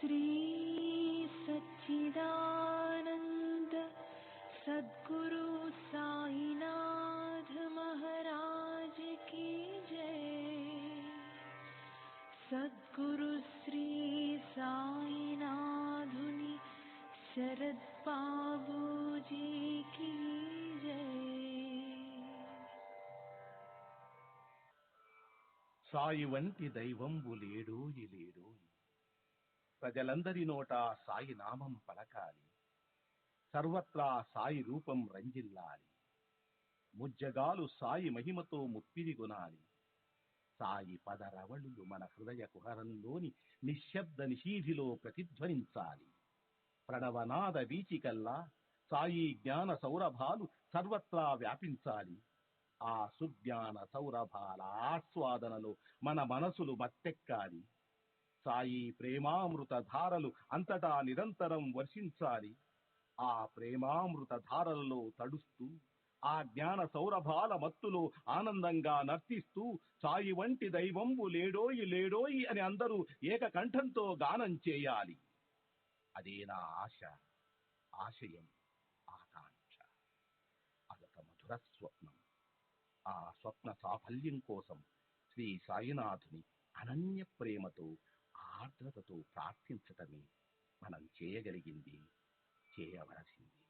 श्री सच्चिदानंद सद्गुरु साईनाथ महाराज की जय। सद्गुरु श्री साईनाथुनि शरद बाबूजी की जय। సాయి వంటి దైవంబు లేడోయి లేడోయి, ప్రజలందరి నోట సాయి నామం పలకాలి, సర్వత్రా సాయి రూపం రంజిల్లాలి, ముజ్జగాలు సాయి మహిమతో ముప్పిరిగొనాలి. సాయి పదరవళులు మన హృదయ కుహరంలోని నిశ్శబ్ద నిశీధిలో ప్రతిధ్వనించాలి. ప్రణవనాద వీచికల్లా సాయి జ్ఞాన సౌరభాలు సర్వత్రా వ్యాపించాలి. ఆ సుజ్ఞాన సౌరభాల ఆస్వాదనలో మన మనసులు మత్తెక్కాలి. సాయి ప్రేమామృత ధారలు అంతటా నిరంతరం వర్షించాలి. ఆ ప్రేమామృత ధారలలో తడుస్తూ, ఆ జ్ఞాన సౌరభాల మత్తులో ఆనందంగా నర్తిస్తూ, సాయి వంటి దైవంబు లేడోయి లేడోయి అని అందరూ ఏకకంఠంతో గానం చేయాలి. అదే నా ఆశ, ఆశయం, ఆకాంక్ష. అదొక మధుర స్వప్నం. ఆ స్వప్న సాఫల్యం కోసం శ్రీ సాయినాథుని అనన్య ప్రేమతో, ఆర్ద్రతతో ప్రార్థించటమే మనం చేయగలిగింది, చేయవలసింది.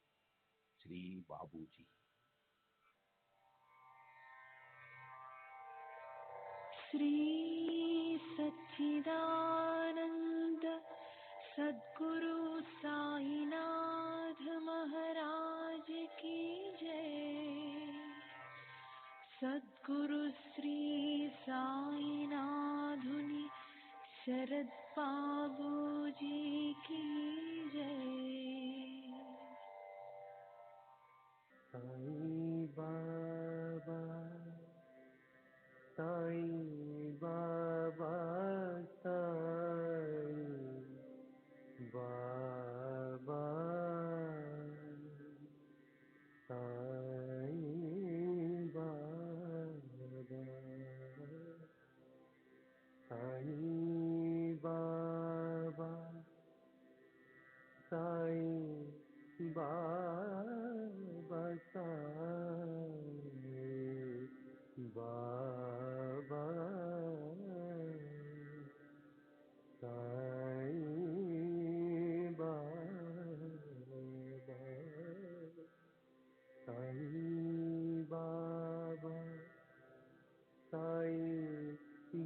శ్రీ బాబూజీ. श्री सच्चिदानंद सद्गुरु साईनाथ महाराज की जय। सद्गुरु श्री साईनाथुनि शरद बाबूजी की जय। साईं बाबा, साईं बाबा, साईं बाबा, साईं बाबा, साईं बाबा, साईं बाबा, साईं बाबा, साईं बाबा, साईं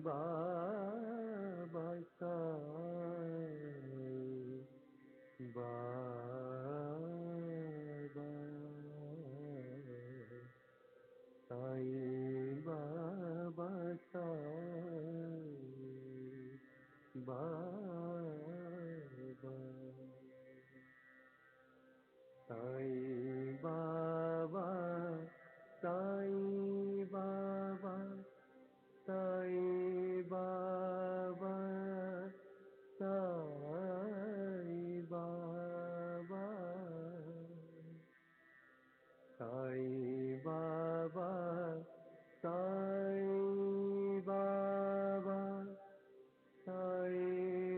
बाबा, साईं बाबा, साईं बाबा, साईं बाबा, साईं बाबा, साईं बाबा, साईं बाबा, साईं बाबा, साईं बाबा, साईं बाबा, साईं बाबा, साईं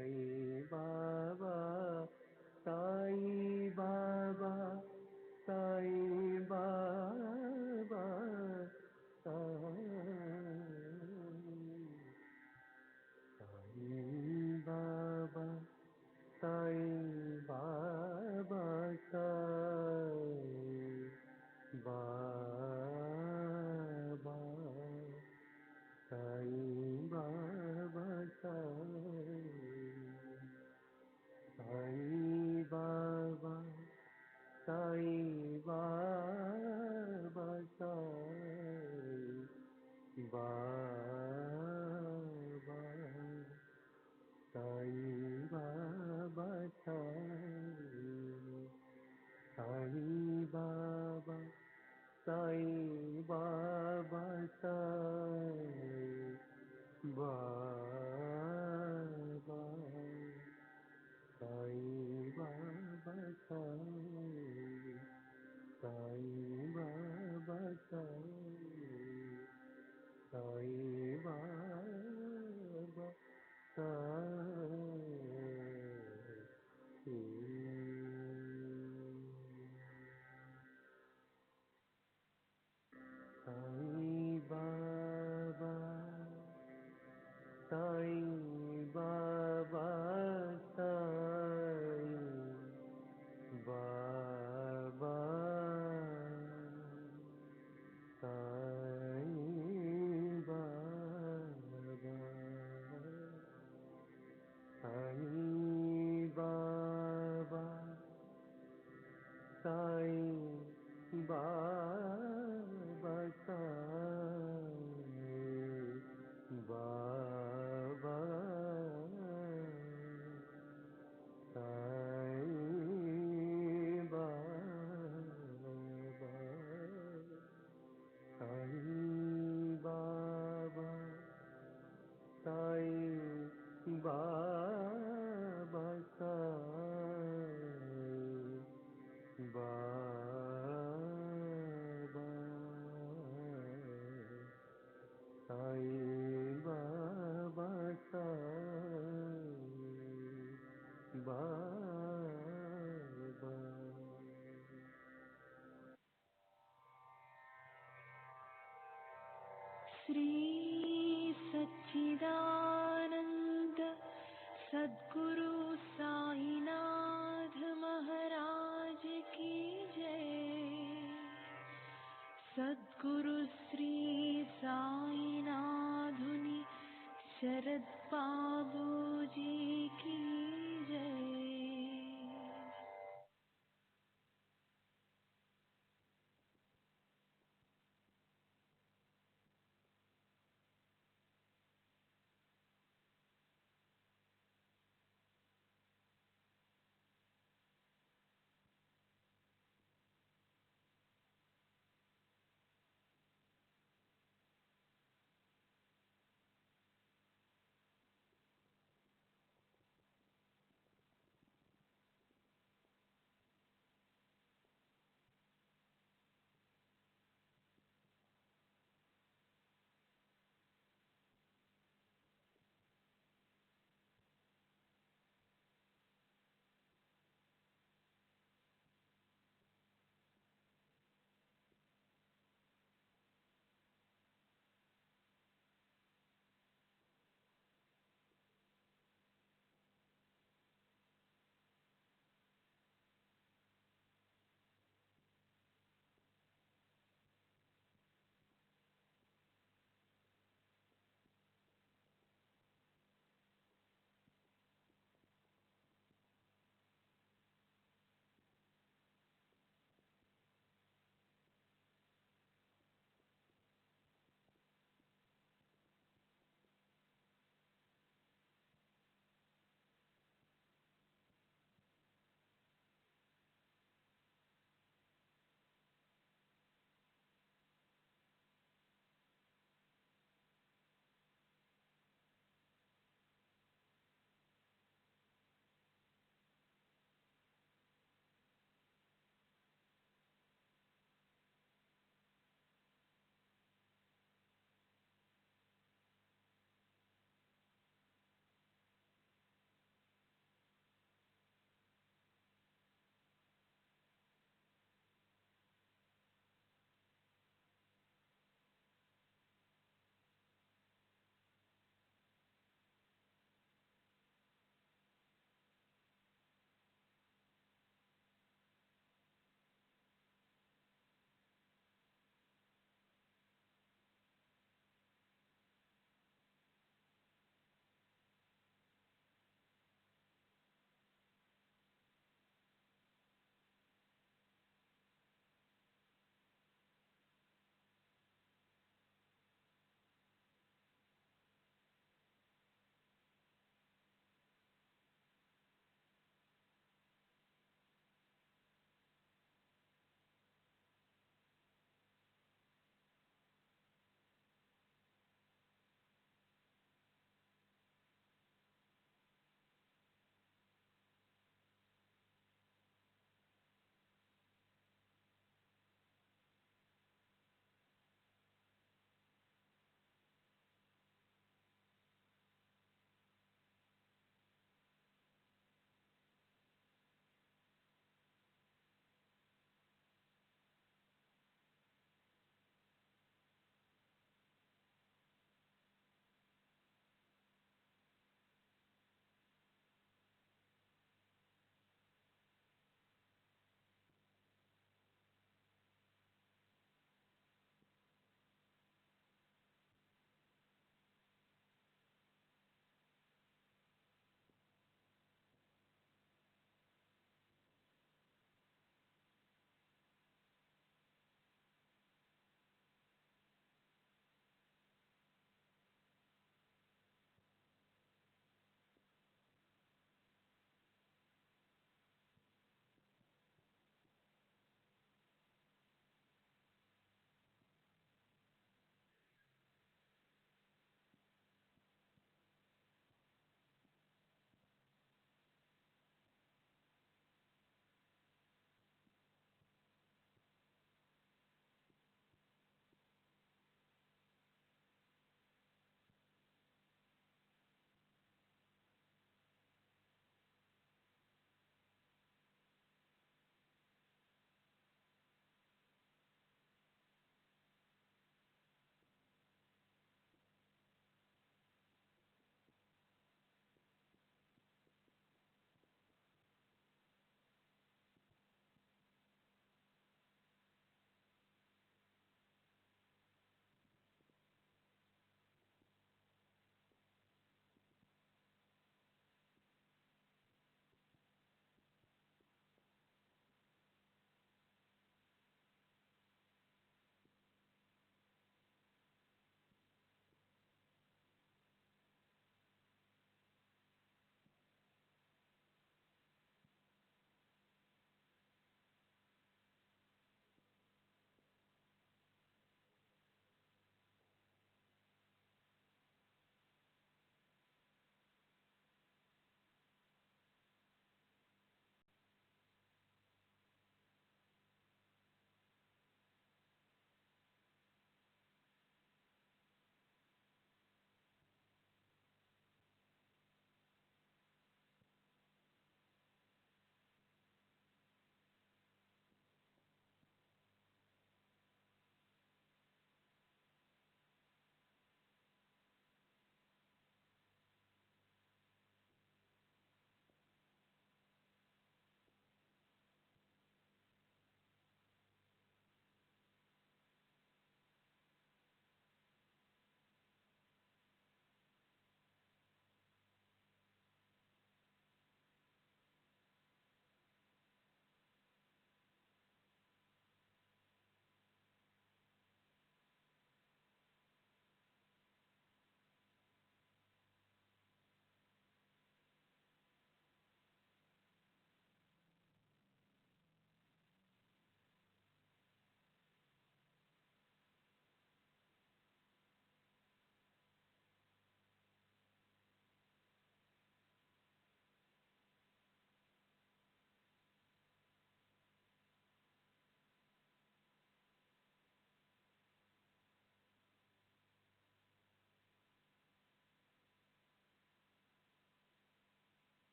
बाबा साईं बाबा साईं बाबा साईं बाबा साईं बाबा साईं बाबा साईं बाबा साईं बाबा साईं बाबा साईं बाबा साईं बाबा साईं बाबा साईं बाबा साईं बाबा साईं बाबा साईं बाबा साईं बाबा साईं बाबा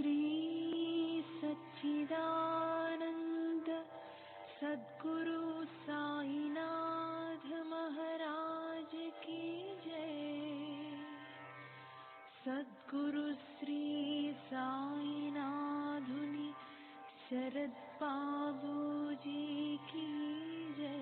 श्री सच्चिदानंद सद्गुरु साईनाथ महाराज की जय। सद्गुरु श्री साईनाथुनि शरद बाबू जी की जय।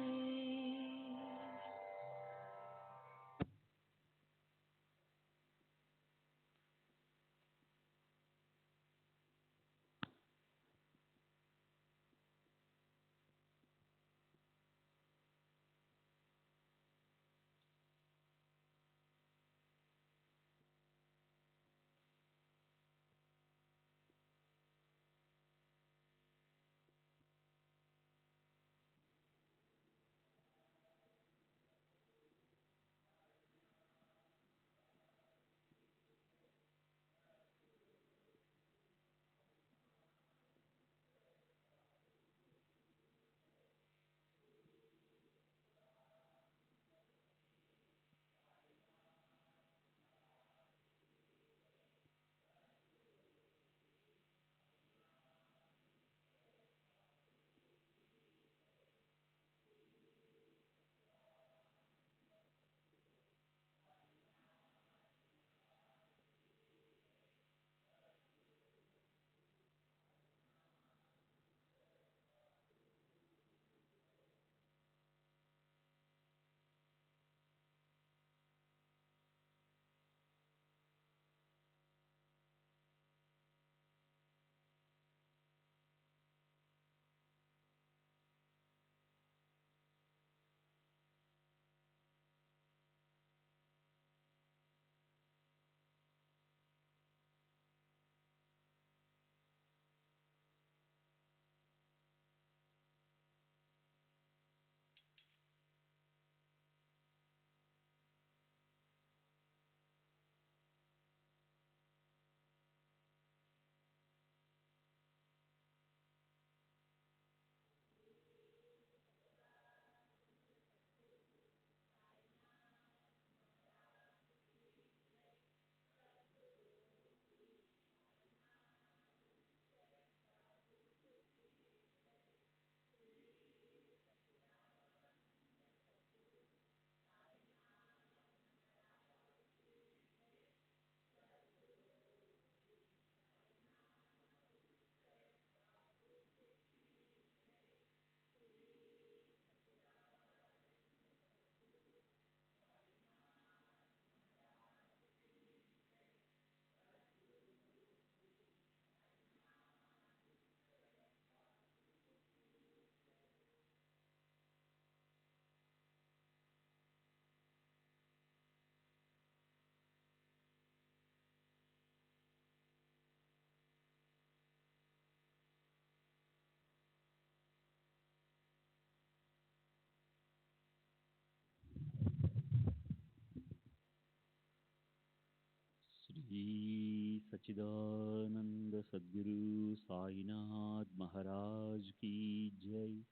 श्री सच्चिदानंद सद्गुरु साईनाथ महाराज की जय।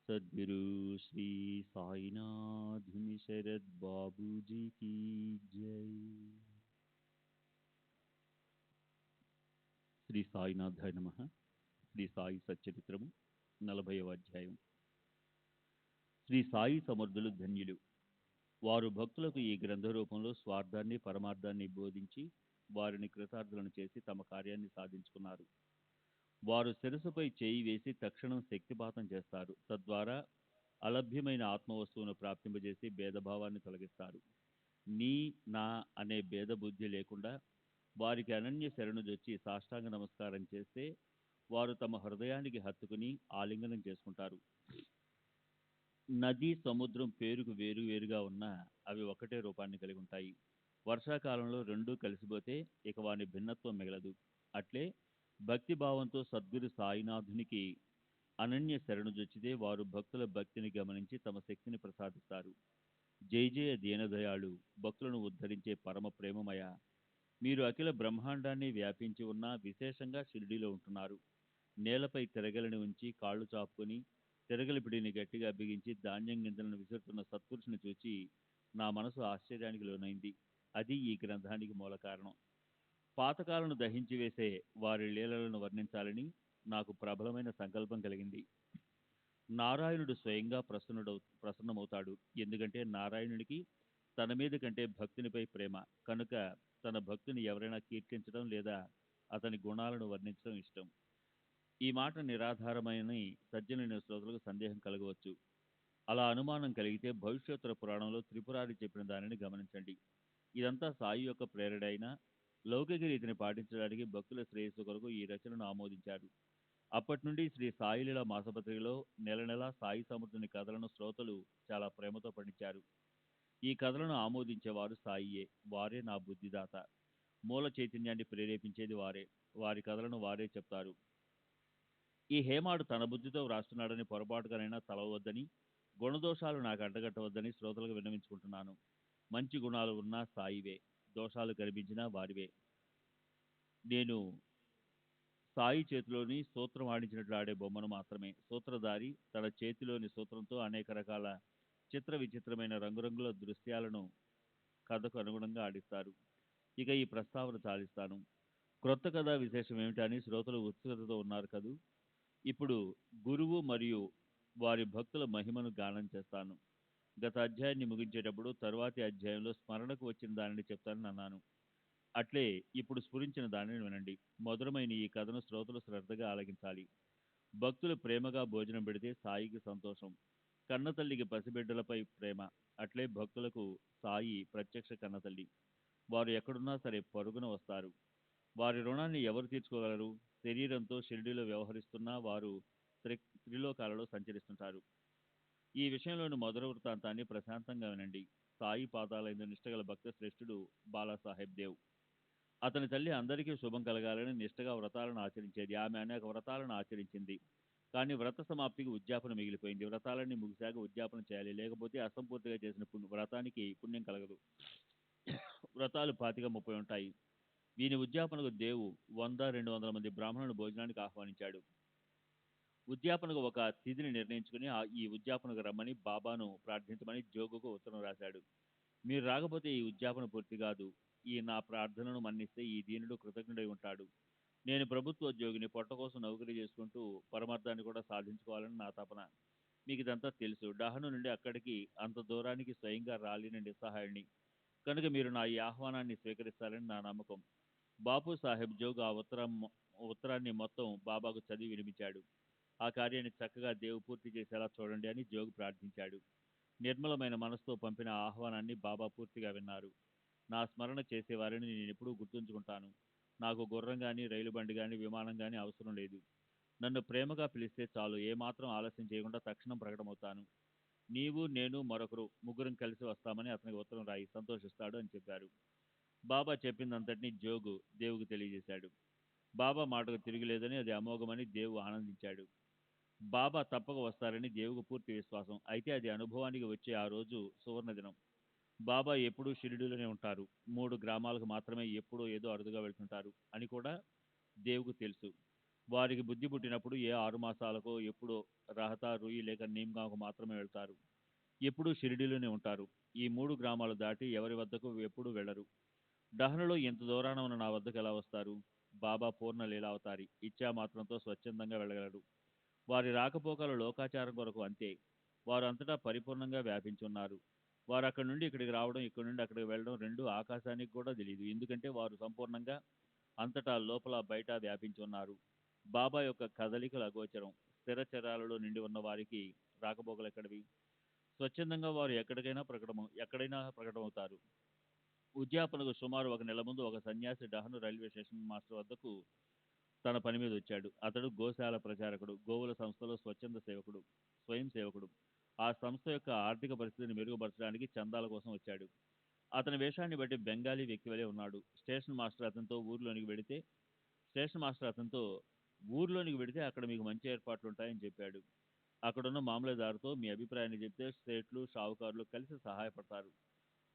सद्गुरु श्री साईनाथ शरद बाबू जी की जय। శ్రీ సాయినాథాయ నమః. శ్రీ సాయి సచ్చరిత్రము 40వ అధ్యాయం. శ్రీ సాయి సమర్థులు ధన్యులు. వారు భక్తులకు ఈ గ్రంథ రూపంలో స్వార్థాన్ని పరమార్థాన్ని బోధించి వారిని కృతార్థులను చేసి తమ కార్యాన్ని సాధించుకున్నారు. వారు శిరస్సుపై చేయి వేసి తక్షణం శక్తిపాతం చేస్తారు. తద్వారా అలభ్యమైన ఆత్మవస్తువును ప్రాప్తింపజేసి భేదభావాన్ని తొలగిస్తారు. నీ నా అనే భేద బుద్ధి లేకుండా వారికి అనన్య శరణుజొచ్చి సాష్టాంగ నమస్కారం చేస్తే వారు తమ హృదయానికి హత్తుకుని ఆలింగనం చేసుకుంటారు. నది సముద్రం పేరుకు వేరువేరుగా ఉన్నా అవి ఒకటే రూపాన్ని కలిగి ఉంటాయి. వర్షాకాలంలో రెండూ కలిసిపోతే ఇక వాని భిన్నత్వం మిగలదు. అట్లే భక్తి భావంతో సద్గురు సాయినాథునికి అనన్య శరణుజొచ్చితే వారు భక్తుల భక్తిని గమనించి తమ శక్తిని ప్రసాదిస్తారు. జయ జయ దీనదయాళు, భక్తులను ఉద్ధరించే పరమ ప్రేమమయ, మీరు అఖిల బ్రహ్మాండాన్ని వ్యాపించి ఉన్న విశేషంగా షిరిడీలో ఉంటున్నారు. నేలపై తిరగలిని ఉంచి కాళ్ళు చాపుకొని తిరగలి పిడిని గట్టిగా బిగించి ధాన్యం గింజలను విసురుతున్న సత్పురుషుని చూచి నా మనసు ఆశ్చర్యానికి లోనైంది. అది ఈ గ్రంథానికి మూల కారణం. పాతకాలను దహించి వేసే వారి లీలలను వర్ణించాలని నాకు ప్రబలమైన సంకల్పం కలిగింది. నారాయణుడు స్వయంగా ప్రసన్నమవుతాడు. ఎందుకంటే నారాయణునికి తన మీద కంటే భక్తునిపై ప్రేమ. కనుక తన భక్తుని ఎవరైనా కీర్తించడం లేదా అతని గుణాలను వర్ణించడం ఇష్టం. ఈ మాట నిరాధారమైన సజ్జనులైన శ్రోతలకు సందేహం కలగవచ్చు. అలా అనుమానం కలిగితే భవిష్యోత్తర పురాణంలో త్రిపురారి చెప్పిన దానిని గమనించండి. ఇదంతా సాయి యొక్క ప్రేరణ అయినా లౌకిక రీతిని పాటించడానికి భక్తుల శ్రేయస్సు కొరకు ఈ రచనను ఆమోదించారు. అప్పటి నుండి శ్రీ సాయిలీల మాసపత్రికలో నెల నెలా సాయి సమర్థుని కథలను శ్రోతలు చాలా ప్రేమతో పఠించారు. ఈ కథలను ఆమోదించేవారు సాయియే. వారే నా బుద్ధిదాత. మూల చైతన్యాన్ని ప్రేరేపించేది వారే. వారి కథలను వారే చెప్తారు. ఈ హేమాడు తన బుద్ధితో వ్రాస్తున్నాడని పొరపాటుగానైనా తలవద్దని, గుణదోషాలు నాకు అడ్డగట్టవద్దని శ్రోతలకు విన్నవించుకుంటున్నాను. మంచి గుణాలు ఉన్నా సాయివే, దోషాలు కనిపించినా వారివే. నేను సాయి చేతిలోని సూత్రం ఆడించినట్లు ఆడే బొమ్మను మాత్రమే. సూత్రధారి తన చేతిలోని సూత్రంతో అనేక రకాల చిత్ర విచిత్రమైన రంగురంగుల దృశ్యాలను కథకు అనుగుణంగా ఆడిస్తారు. ఇక ఈ ప్రస్తావన చాలిస్తాను. క్రొత్త కథా విశేషం ఏమిటని శ్రోతలు ఉత్సుకతతో ఉన్నారు కదూ. ఇప్పుడు గురువు మరియు వారి భక్తుల మహిమను గానం చేస్తాను. గత అధ్యాయాన్ని ముగించేటప్పుడు తరువాతి అధ్యాయంలో స్మరణకు వచ్చిన దానిని చెప్తానని అన్నాను. అట్లే ఇప్పుడు స్ఫురించిన దానిని వినండి. మధురమైన ఈ కథను శ్రోతలు శ్రద్ధగా ఆలకించాలి. భక్తులు ప్రేమగా భోజనం పెడితే సాయికి సంతోషం. కన్నతల్లికి పసిబిడ్డలపై ప్రేమ. అట్లే భక్తులకు సాయి ప్రత్యక్ష కన్నతల్లి. వారు ఎక్కడున్నా సరే పరుగున వస్తారు. వారి రుణాన్ని ఎవరు తీర్చుకోగలరు? శరీరంతో షిరిడీలో వ్యవహరిస్తున్నా వారు త్రిలోకాలలో సంచరిస్తుంటారు. ఈ విషయంలోని మధుర వృత్తాంతాన్ని ప్రశాంతంగా వినండి. సాయి పాదాలైన నిష్టగల భక్త శ్రేష్ఠుడు బాలాసాహెబ్ దేవ్. అతని తల్లి అందరికీ శుభం కలగాలని నిష్టగా వ్రతాలను ఆచరించేది. ఆమె అనేక వ్రతాలను ఆచరించింది. కానీ వ్రత సమాప్తికి ఉద్యాపన మిగిలిపోయింది. వ్రతాలన్నీ ముగిశాక ఉద్యాపన చేయాలి. లేకపోతే అసంపూర్తిగా చేసిన వ్రతానికి పుణ్యం కలగదు. వ్రతాలు 25-30 ఉంటాయి. వీని ఉద్యాపనకు దేవు 100-200 మంది బ్రాహ్మణులను భోజనానికి ఆహ్వానించాడు. ఉద్యాపనకు ఒక తిథిని నిర్ణయించుకుని ఈ ఉద్యాపనకు రమ్మని బాబాను ప్రార్థించమని జోగుకు ఉత్తరం రాశాడు. మీరు రాకపోతే ఈ ఉద్యాపన పూర్తి కాదు. ఈ నా ప్రార్థనను మన్నిస్తే ఈ దీనుడు కృతజ్ఞుడై ఉంటాడు. నేను ప్రభుత్వోద్యోగిని, పొట్ట కోసం నౌకరీ చేసుకుంటూ పరమార్థాన్ని కూడా సాధించుకోవాలని నా తపన. మీకు ఇదంతా తెలుసు. డహను నుండి అక్కడికి అంత దూరానికి స్వయంగా రాలేని నిస్సహాయుణ్ణి. కనుక మీరు నా ఈ ఆహ్వానాన్ని స్వీకరిస్తారని నా నమ్మకం. బాపు సాహెబ్ జోగ్ ఆ ఉత్తరాన్ని మొత్తం బాబాకు చదివి వినిపించాడు. ఆ కార్యాన్ని చక్కగా దేవు పూర్తి చేసేలా చూడండి అని జోగ్ ప్రార్థించాడు. నిర్మలమైన మనసుతో పంపిన ఆహ్వానాన్ని బాబా పూర్తిగా విన్నారు. నా స్మరణ చేసేవారిని నేను ఎప్పుడూ గుర్తుంచుకుంటాను. నాకు గుర్రం కానీ, రైలు బండి కానీ, విమానం కానీ అవసరం లేదు. నన్ను ప్రేమగా పిలిస్తే చాలు. ఏమాత్రం ఆలస్యం చేయకుండా తక్షణం ప్రకటమవుతాను. నీవు, నేను, మరొకరు ముగ్గురం కలిసి వస్తామని అతనికి ఉత్తరం రాయి, సంతోషిస్తాడు అని చెప్పారు. బాబా చెప్పిందంతటినీ జోగు దేవుకు తెలియజేశాడు. బాబా మాటకు తిరిగిలేదని, అది అమోఘమని దేవు ఆనందించాడు. బాబా తప్పక వస్తారని దేవుకు పూర్తి విశ్వాసం. అయితే అది అనుభవానికి వచ్చే ఆ రోజు సువర్ణ దినం. బాబా ఎప్పుడూ షిరిడీలోనే ఉంటారు. 3 గ్రామాలకు మాత్రమే ఎప్పుడో ఏదో అరుదుగా వెళ్తుంటారు అని కూడా దేవుకు తెలుసు. వారికి బుద్ధి పుట్టినప్పుడు ఏ 6 మాసాలకో ఎప్పుడో రహతా, రుయి లేక నీమ్గాంకు మాత్రమే వెళ్తారు. ఎప్పుడూ షిరిడీలోనే ఉంటారు. ఈ 3 గ్రామాలు దాటి ఎవరి వద్దకు ఎప్పుడూ వెళ్లరు. డహనులో ఇంత దూరాన ఉన్న నా వద్దకు ఎలా వస్తారు? బాబా పూర్ణ లీలావతారి. ఇచ్చా మాత్రంతో స్వచ్ఛందంగా వెళ్ళగలడు. వారి రాకపోకలు లోకాచారం కొరకు అంతే. వారు అంతటా పరిపూర్ణంగా వ్యాపించి ఉన్నారు. వారు అక్కడి నుండి ఇక్కడికి రావడం, ఇక్కడి నుండి అక్కడికి వెళ్ళడం రెండూ ఆకాశానికి కూడా తెలియదు. ఎందుకంటే వారు సంపూర్ణంగా అంతటా లోపల బయట వ్యాపించి ఉన్నారు. బాబా యొక్క కదలికలు అగోచరం. స్థిరచరాలలో నిండి ఉన్న వారికి రాకపోకలు ఎక్కడివి? స్వచ్ఛందంగా వారు ఎక్కడైనా ప్రకటమవుతారు. ఉద్యాపనకు సుమారు 1 నెల ముందు ఒక సన్యాసి డహను రైల్వే స్టేషన్ మాస్టర్ వద్దకు తన పని మీద వచ్చాడు. అతడు గోశాల ప్రచారకుడు, గోవుల సంస్థలో స్వయం సేవకుడు. ఆ సంస్థ యొక్క ఆర్థిక పరిస్థితిని మెరుగుపరచడానికి చందాల కోసం వచ్చాడు. అతని వేషాన్ని బట్టి బెంగాలీ వ్యక్తి వలె ఉన్నాడు. స్టేషన్ మాస్టర్ అతనితో ఊర్లోనికి వెడితే అక్కడ మీకు మంచి ఏర్పాట్లు ఉంటాయని చెప్పాడు. అక్కడున్న మామలేదారుతో మీ అభిప్రాయాన్ని చెప్తే స్టేట్లు, షావుకారులు కలిసి సహాయపడతారు.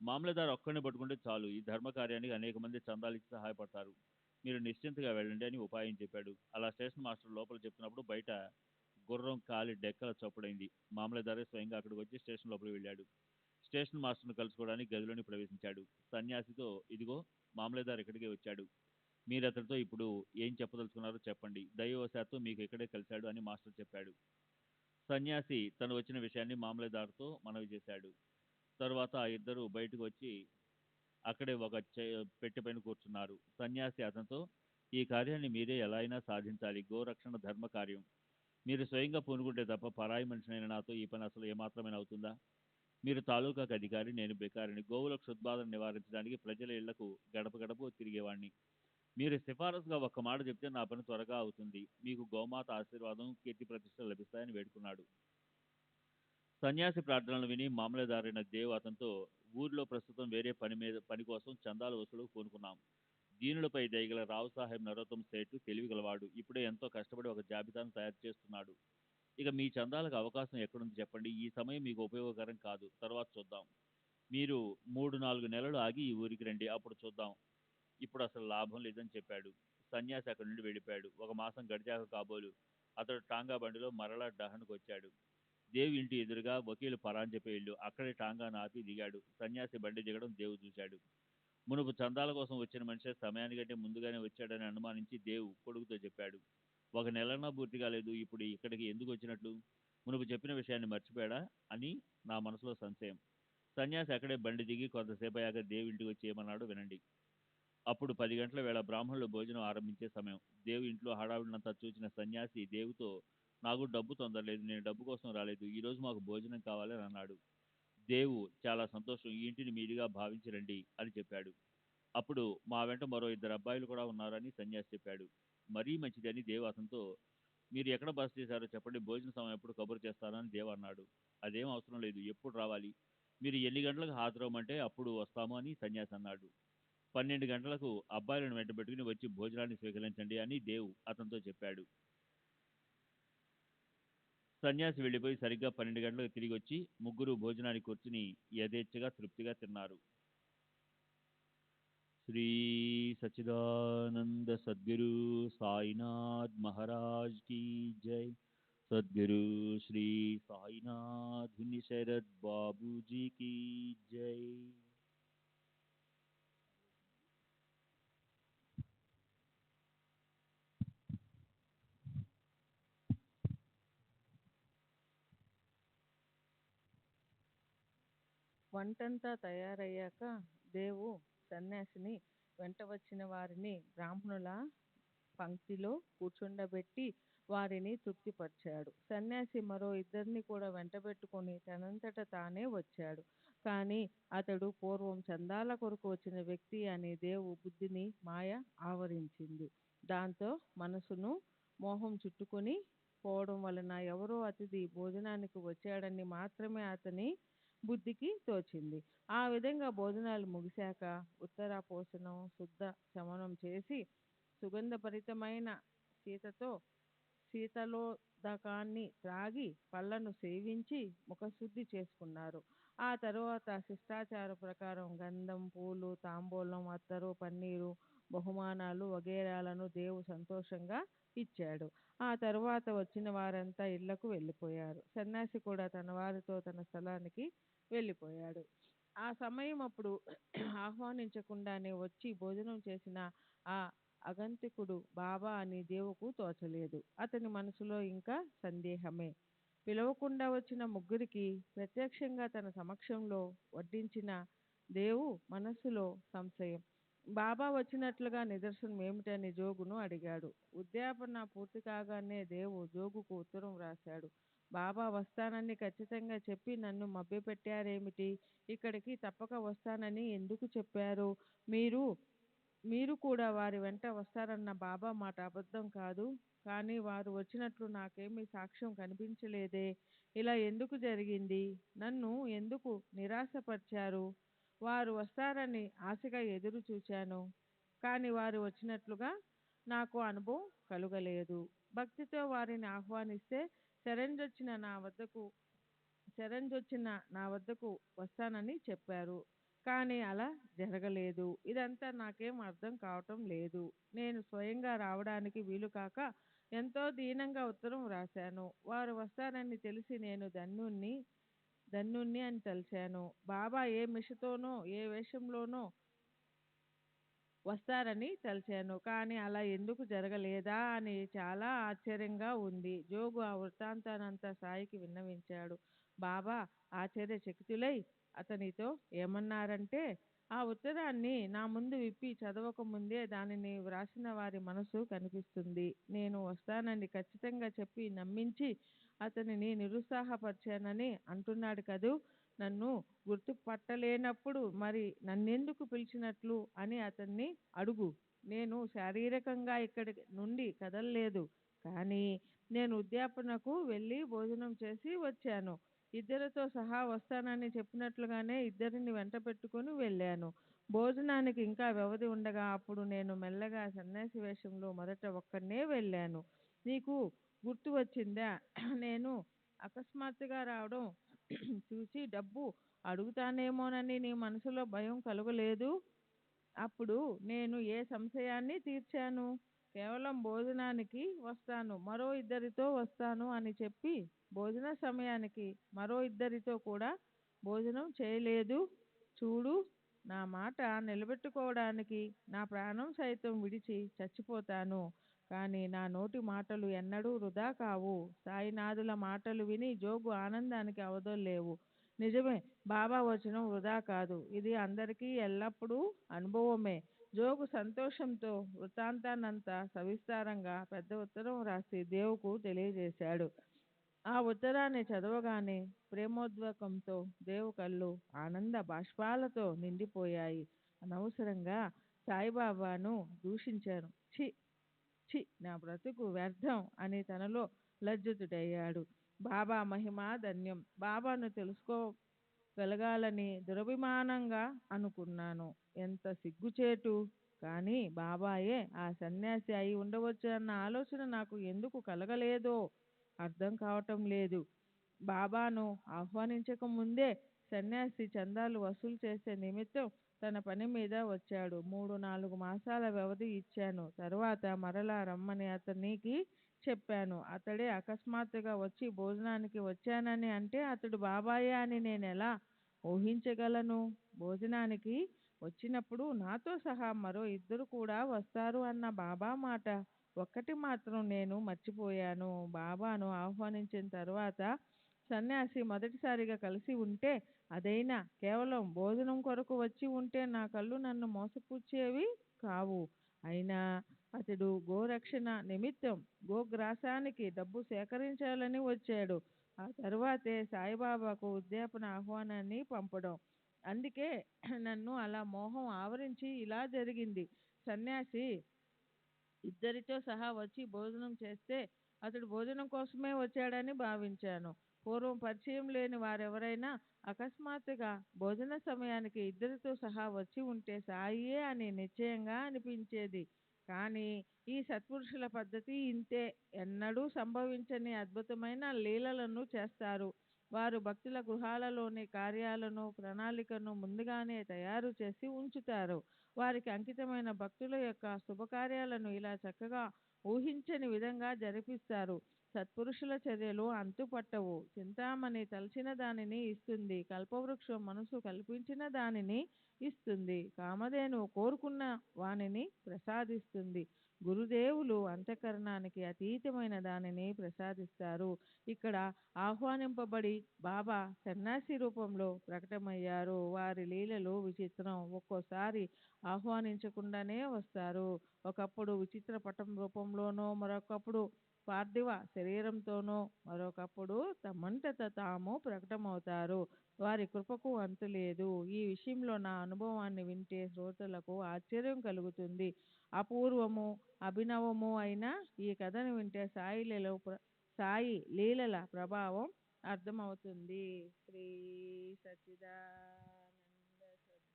మామలేదారు ఒక్కడిని పట్టుకుంటే చాలు. ఈ ధర్మకార్యానికి అనేక మంది చందాలు ఇచ్చి సహాయపడతారు. మీరు నిశ్చింతగా వెళ్ళండి అని ఉపాయం చెప్పాడు. అలా స్టేషన్ మాస్టర్ లోపల చెప్తున్నప్పుడు బయట గుర్రం కాలి డెక్కల చప్పుడైంది. మామలేదారే స్వయంగా అక్కడికి వచ్చి స్టేషన్ లోపలికి వెళ్ళాడు. స్టేషన్ మాస్టర్ను కలుసుకోవడానికి గదిలోని ప్రవేశించాడు. సన్యాసితో, ఇదిగో మామలేదారు ఇక్కడికే వచ్చాడు. మీరు అతడితో ఇప్పుడు ఏం చెప్పదలుచుకున్నారో చెప్పండి. దైవవశాత్తు మీకు ఇక్కడే కలిశాడు అని మాస్టర్ చెప్పాడు. సన్యాసి తను వచ్చిన విషయాన్ని మామలేదారుతో మనవి చేశాడు. తరువాత ఆ ఇద్దరు బయటకు వచ్చి అక్కడే ఒక పెట్టె పైన కూర్చున్నారు. సన్యాసి అతనితో, ఈ కార్యాన్ని మీరే ఎలా అయినా సాధించాలి. గోరక్షణ ధర్మ కార్యం. మీరు స్వయంగా పూనుకుంటే తప్ప పరాయి మనిషినైన నాతో ఈ పని అసలు ఏమాత్రమైనా అవుతుందా? మీరు తాలూకాకు అధికారి, నేను బేకారిని. గోవుల క్షుద్బాధను నివారించడానికి ప్రజల ఇళ్లకు గడప గడప తిరిగేవాణ్ణి. మీరు సిఫారసుగా ఒక్క మాట చెప్తే నా పని త్వరగా అవుతుంది. మీకు గోమాత ఆశీర్వాదం, కీర్తి ప్రతిష్టలు లభిస్తాయని వేడుకున్నాడు. సన్యాసి ప్రార్థనలు విని మామలేదారైన దేవ్ అతనితో, ఊరిలో ప్రస్తుతం వేరే పని కోసం చందాల వసూలు పూనుకున్నాం. దీనులపై దయగల రావు సాహెబ్ నరోత్తమ్ సేటు తెలివిగలవాడు. ఇప్పుడే ఎంతో కష్టపడి ఒక జాబితాను తయారు చేస్తున్నాడు. ఇక మీ చందాలకు అవకాశం ఎక్కడుంది చెప్పండి. ఈ సమయం మీకు ఉపయోగకరం కాదు. తర్వాత చూద్దాం. మీరు 3-4 నెలలు ఆగి ఈ ఊరికి రండి, అప్పుడు చూద్దాం. ఇప్పుడు అసలు లాభం లేదని చెప్పాడు. సన్యాసి అక్కడి నుండి వెళ్ళిపోయాడు. 1 మాసం గడిచాక కాబోలు అతడు టాంగా బండిలో మరలా డహాన్కు వచ్చాడు. దేవు ఇంటి ఎదురుగా వకీలు పరాంజపే ఇల్లు. అక్కడే టాంగాను ఆపి దిగాడు. సన్యాసి బండి దిగడం దేవు చూశాడు. మునుపు చందాల కోసం వచ్చిన మనిషి సమయానికంటే ముందుగానే వచ్చాడని అనుమానించి దేవు కొడుకుతో చెప్పాడు. 1 నెలన్నా పూర్తి కాలేదు, ఇప్పుడు ఇక్కడికి ఎందుకు వచ్చినట్లు? మునుపు చెప్పిన విషయాన్ని మర్చిపోయాడా అని నా మనసులో సంశయం. సన్యాసి అక్కడే బండి దిగి కొంతసేపు అయ్యాక దేవు ఇంటికి వచ్చి ఏమన్నాడు వినండి. అప్పుడు 10 గంటల వేళ బ్రాహ్మణులు భోజనం ఆరంభించే సమయం. దేవు ఇంట్లో హడావిడినంతా చూసిన సన్యాసి దేవుతో, నాకు డబ్బు తొందరలేదు, నేను డబ్బు కోసం రాలేదు, ఈరోజు మాకు భోజనం కావాలని అన్నాడు. దేవు చాలా సంతోషం, ఈ ఇంటిని మీదిగా భావించి రండి అని చెప్పాడు. అప్పుడు మా వెంట మరో 2 అబ్బాయిలు కూడా ఉన్నారని సన్యాసి చెప్పాడు. మరీ మంచిదని దేవు అతనితో, మీరు ఎక్కడ బస చేశారో చెప్పండి, భోజన సమయం ఎప్పుడు కబురు చేస్తానని దేవు అన్నాడు. అదేం అవసరం లేదు, ఎప్పుడు రావాలి, మీరు ఎన్ని గంటలకు హాజరవమంటే అప్పుడు వస్తాము అని సన్యాసి అన్నాడు. 12 గంటలకు అబ్బాయిలను వెంట పెట్టుకుని వచ్చి భోజనాన్ని స్వీకరించండి అని దేవు అతనితో చెప్పాడు. సన్యాసి వెళ్ళిపోయి సరిగ్గా 12 గంటలకు తిరిగి వచ్చి ముగ్గురు భోజనానికి కూర్చుని యథేచ్ఛగా తృప్తిగా తిన్నారు. శ్రీ సచ్చిదానంద సద్గురు సాయినాథ్ మహారాజ్ की जय. सद्गुरु श्री साईनाथ शरद बाबू जी की जय. వంటంతా తయారయ్యాక దేవు సన్యాసిని వెంట వచ్చిన వారిని బ్రాహ్మణుల పంక్తిలో కూర్చుండబెట్టి వారిని తృప్తిపరిచాడు. సన్యాసి మరో 2 కూడా వెంటబెట్టుకొని తనంతట తానే వచ్చాడు. కానీ అతడు పూర్వం చందాల కొరకు వచ్చిన వ్యక్తి అని దేవు బుద్ధిని మాయ ఆవరించింది. దాంతో మనసును మోహం చుట్టుకొని పోవడం వలన ఎవరో అతిథి భోజనానికి వచ్చాడని మాత్రమే అతని బుద్ధికి తోచింది. ఆ విధంగా భోజనాలు ముగిశాక ఉత్తరాపోసనం శుద్ధ శమనం చేసి సుగంధభరితమైన శీతలోదకాన్ని త్రాగి పళ్లను సేవించి ముఖశుద్ధి చేసుకున్నారు. ఆ తరువాత శిష్టాచార ప్రకారం గంధం, పూలు, తాంబూలం, అత్తరు, పన్నీరు, బహుమానాలు వగేరాలను దేవు సంతోషంగా ఇచ్చాడు. ఆ తరువాత వచ్చిన వారంతా ఇళ్లకు వెళ్ళిపోయారు. సన్యాసి కూడా తన వారితో తన స్థలానికి వెళ్ళిపోయాడు. ఆ సమయం అప్పుడు ఆహ్వానించకుండానే వచ్చి భోజనం చేసిన ఆ అగంతికుడు బాబా అని దేవుకు తోచలేదు. అతని మనసులో ఇంకా సందేహమే. పిలవకుండా వచ్చిన ముగ్గురికి ప్రత్యక్షంగా తన సమక్షంలో వడ్డించిన దేవు మనస్సులో సంశయం. బాబా వచ్చినట్లుగా నిదర్శనం ఏమిటని జోగును అడిగాడు. ఉద్యాపన పూర్తి కాగానే దేవు జోగుకు ఉత్తరం రాశాడు. బాబా వస్తానని ఖచ్చితంగా చెప్పి నన్ను మభ్యపెట్టారేమిటి? ఇక్కడికి తప్పక వస్తానని ఎందుకు చెప్పారు? మీరు కూడా వారి వెంట వస్తారన్న బాబా మాట అబద్ధం కాదు. కానీ వారు వచ్చినట్లు నాకేమీ సాక్ష్యం కనిపించలేదే. ఇలా ఎందుకు జరిగింది? నన్ను ఎందుకు నిరాశపరిచారు? వారు వస్తారని ఆశగా ఎదురు చూశాను, కానీ వారు వచ్చినట్లుగా నాకు అనుభవం కలుగలేదు. భక్తితో వారిని ఆహ్వానిస్తే శరణ్జొచ్చిన నా వద్దకు వస్తానని చెప్పారు, కానీ అలా జరగలేదు. ఇదంతా నాకేం అర్థం కావటం లేదు. నేను స్వయంగా రావడానికి వీలు కాక ఎంతో దీనంగా ఉత్తరం రాశాను. వారు వస్తారని తెలిసి నేను ధన్యుణ్ణి అని తలిచాను. బాబా ఏ మిషతోనో ఏ వేషంలోనో వస్తారని తలిచాను. కానీ అలా ఎందుకు జరగలేదా అని చాలా ఆశ్చర్యంగా ఉంది. జోగు ఆ వృత్తాంతానంతా సాయికి విన్నవించాడు. బాబా ఆశ్చర్యచకితులై అతనితో ఏమన్నారంటే, ఆ ఉత్తరాన్ని నా ముందు విప్పి చదవక ముందే దానిని వ్రాసిన వారి మనసు కనిపిస్తుంది. నేను వస్తానని ఖచ్చితంగా చెప్పి నమ్మించి అతనిని నిరుత్సాహపరిచానని అంటున్నాడు కదూ. నన్ను గుర్తుపట్టలేనప్పుడు మరి నన్నెందుకు పిలిచినట్లు అని అతన్ని అడుగు. నేను శారీరకంగా ఇక్కడి నుండి కదలలేదు, కానీ నేను ఉద్యాపనకు వెళ్ళి భోజనం చేసి వచ్చాను. ఇద్దరితో సహా వస్తానని చెప్పినట్లుగానే ఇద్దరిని వెంట పెట్టుకుని వెళ్ళాను. భోజనానికి ఇంకా వ్యవధి ఉండగా అప్పుడు నేను మెల్లగా సన్యాసి వేషంలో మొదట ఒక్కనే వెళ్ళాను. నీకు గుర్తు వచ్చిందా? నేను అకస్మాత్తుగా రావడం చూసి డబ్బు అడుగుతానేమోనని నీ మనసులో భయం కలుగలేదు? అప్పుడు నేను ఏ సంశయాన్ని తీర్చాను? కేవలం భోజనానికి వస్తాను, మరో ఇద్దరితో వస్తాను అని చెప్పి భోజన సమయానికి మరో ఇద్దరితో కూడా భోజనం చేయలేదు. చూడు, నా మాట నిలబెట్టుకోవడానికి నా ప్రాణం సైతం విడిచి చచ్చిపోతాను, కానీ నా నోటి మాటలు ఎన్నడూ వృధా కావు. సాయినాథుల మాటలు విని జోగు ఆనందానికి అవధుల్లేవు. నిజమే, బాబా వచనం వృధా కాదు. ఇది అందరికీ ఎల్లప్పుడూ అనుభవమే. జోగు సంతోషంతో వృత్తాంతాన్నంతా సవిస్తారంగా పెద్ద ఉత్తరం రాసి దేవుకు తెలియజేశాడు. ఆ ఉత్తరాన్ని చదవగానే ప్రేమోద్వేగంతో దేవు కళ్ళు ఆనంద బాష్పాలతో నిండిపోయాయి. అనవసరంగా సాయిబాబాను దూషించాను. ఛీ ఛీ, నా బ్రతుకు వ్యర్థం అని తనలో లజ్జితుడయ్యాడు. బాబా మహిమ ధన్యం. బాబాను తెలుసుకోగలగాలని దురభిమానంగా అనుకున్నాను. ఎంత సిగ్గుచేటు! కానీ బాబాయే ఆ సన్యాసి అయి ఉండవచ్చు అన్న ఆలోచన నాకు ఎందుకు కలగలేదో అర్థం కావటం లేదు. బాబాను ఆహ్వానించక ముందే సన్యాసి చందాలు వసూలు చేసే నిమిత్తం తన పని మీద వచ్చాడు. 3-4 మాసాల వ్యవధి ఇచ్చాను. తర్వాత మరలా రమ్మని అతనికి చెప్పాను. అతడే అకస్మాత్తుగా వచ్చి భోజనానికి వచ్చానని అంటే అతడు బాబాయే అని నేను ఎలా ఊహించగలను? భోజనానికి వచ్చినప్పుడు నాతో సహా మరో ఇద్దరు కూడా వస్తారు అన్న బాబా మాట ఒక్కటి మాత్రం నేను మర్చిపోయాను. బాబాను ఆహ్వానించిన తర్వాత సన్యాసి మొదటిసారిగా కలిసి ఉంటే, అదైనా కేవలం భోజనం కొరకు వచ్చి ఉంటే నా కళ్ళు నన్ను మోసపుచ్చేవి కావు. అయినా అతడు గోరక్షణ నిమిత్తం గోగ్రాసానికి డబ్బు సేకరించాలని వచ్చాడు. ఆ తర్వాతే సాయిబాబాకు ఉద్యాపన ఆహ్వానాన్ని పంపడం. అందుకే నన్ను అలా మోహం ఆవరించి ఇలా జరిగింది. సన్యాసి ఇద్దరితో సహా వచ్చి భోజనం చేస్తే అతడు భోజనం కోసమే వచ్చాడని భావించాను. పూర్వం పరిచయం లేని వారెవరైనా అకస్మాత్తుగా భోజన సమయానికి ఇద్దరితో సహా వచ్చి ఉంటే సాయియే అని నిశ్చయంగా అనిపించేది. కానీ ఈ సత్పురుషుల పద్ధతి ఇంతే. ఎన్నడూ సంభవించని అద్భుతమైన లీలలను చేస్తారు. వారు భక్తుల గృహాలలోని కార్యాలను ప్రణాళికను ముందుగానే తయారు చేసి ఉంచుతారు. వారికి అంకితమైన భక్తుల యొక్క శుభకార్యాలను ఇలా చక్కగా ఊహించని విధంగా జరిపిస్తారు. సత్పురుషుల చర్యలు అంతుపట్టవు. చింతామణి తలచిన దానిని ఇస్తుంది. కల్పవృక్షం మనసు కల్పించిన దానిని ఇస్తుంది. కామధేను కోరుకున్న వానిని ప్రసాదిస్తుంది. గురుదేవులు అంతఃకరణానికి అతీతమైన దానిని ప్రసాదిస్తారు. ఇక్కడ ఆహ్వానింపబడి బాబా సన్యాసి రూపంలో ప్రకటమయ్యారు. వారి లీలలు విచిత్రం. ఒక్కోసారి ఆహ్వానించకుండానే వస్తారు. ఒకప్పుడు విచిత్ర పటం రూపంలోనో, మరొకప్పుడు పార్థివ శరీరంతోనో, మరొకప్పుడు తమంతట తాము ప్రకటమవుతారు. వారి కృపకు అంతులేదు. ఈ విషయంలో నా అనుభవాన్ని వింటే శ్రోతలకు ఆశ్చర్యం కలుగుతుంది. అపూర్వము, అభినవము అయిన ఈ కథను వింటే సాయి లీలల ప్రభావం అర్థమవుతుంది. శ్రీ సచ్చిదానంద సద్గురు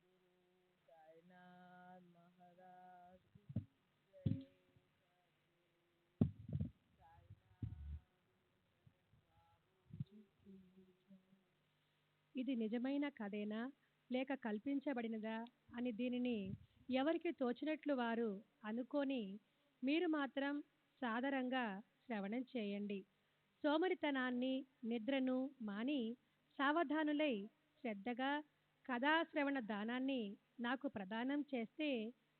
సాయినాథ్ మహారాజ్ కి జై. ఇది నిజమైన కథేనా లేక కల్పించబడినదా అని దీనిని ఎవరికి తోచినట్లు వారు అనుకొని మీరు మాత్రం సాదరంగా శ్రవణం చేయండి. సోమరితనాన్ని, నిద్రను మాని సావధానులై శ్రద్ధగా కథాశ్రవణ దానాన్ని నాకు ప్రదానం చేస్తే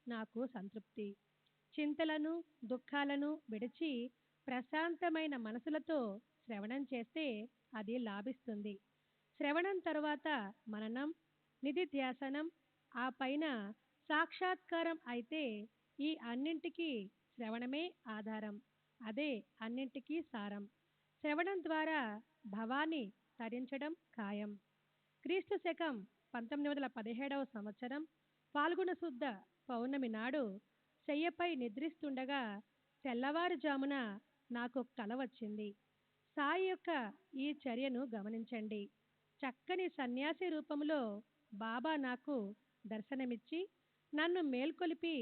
నాకు సంతృప్తి. చింతలను దుఃఖాలను విడిచి ప్రశాంతమైన మనసులతో శ్రవణం చేస్తే అది లాభిస్తుంది. శ్రవణం తరువాత మననం, నిధిధ్యాసనం, ఆ పైన సాక్షాత్కారం అయితే ఈ అన్నింటికీ శ్రవణమే ఆధారం. అదే అన్నింటికీ సారం. శ్రవణం ద్వారా భవాన్ని తరించడం ఖాయం. క్రీస్తు శకం 1917వ సంవత్సరం ఫాల్గుణ శుద్ధ పౌర్ణమి నాడు శయ్యపై నిద్రిస్తుండగా తెల్లవారుజామున నాకు కల వచ్చింది. సాయి యొక్క ఈ చర్యను గమనించండి. చక్కని సన్యాసి రూపంలో బాబా నాకు దర్శనమిచ్చి నన్ను మేల్కొలిపి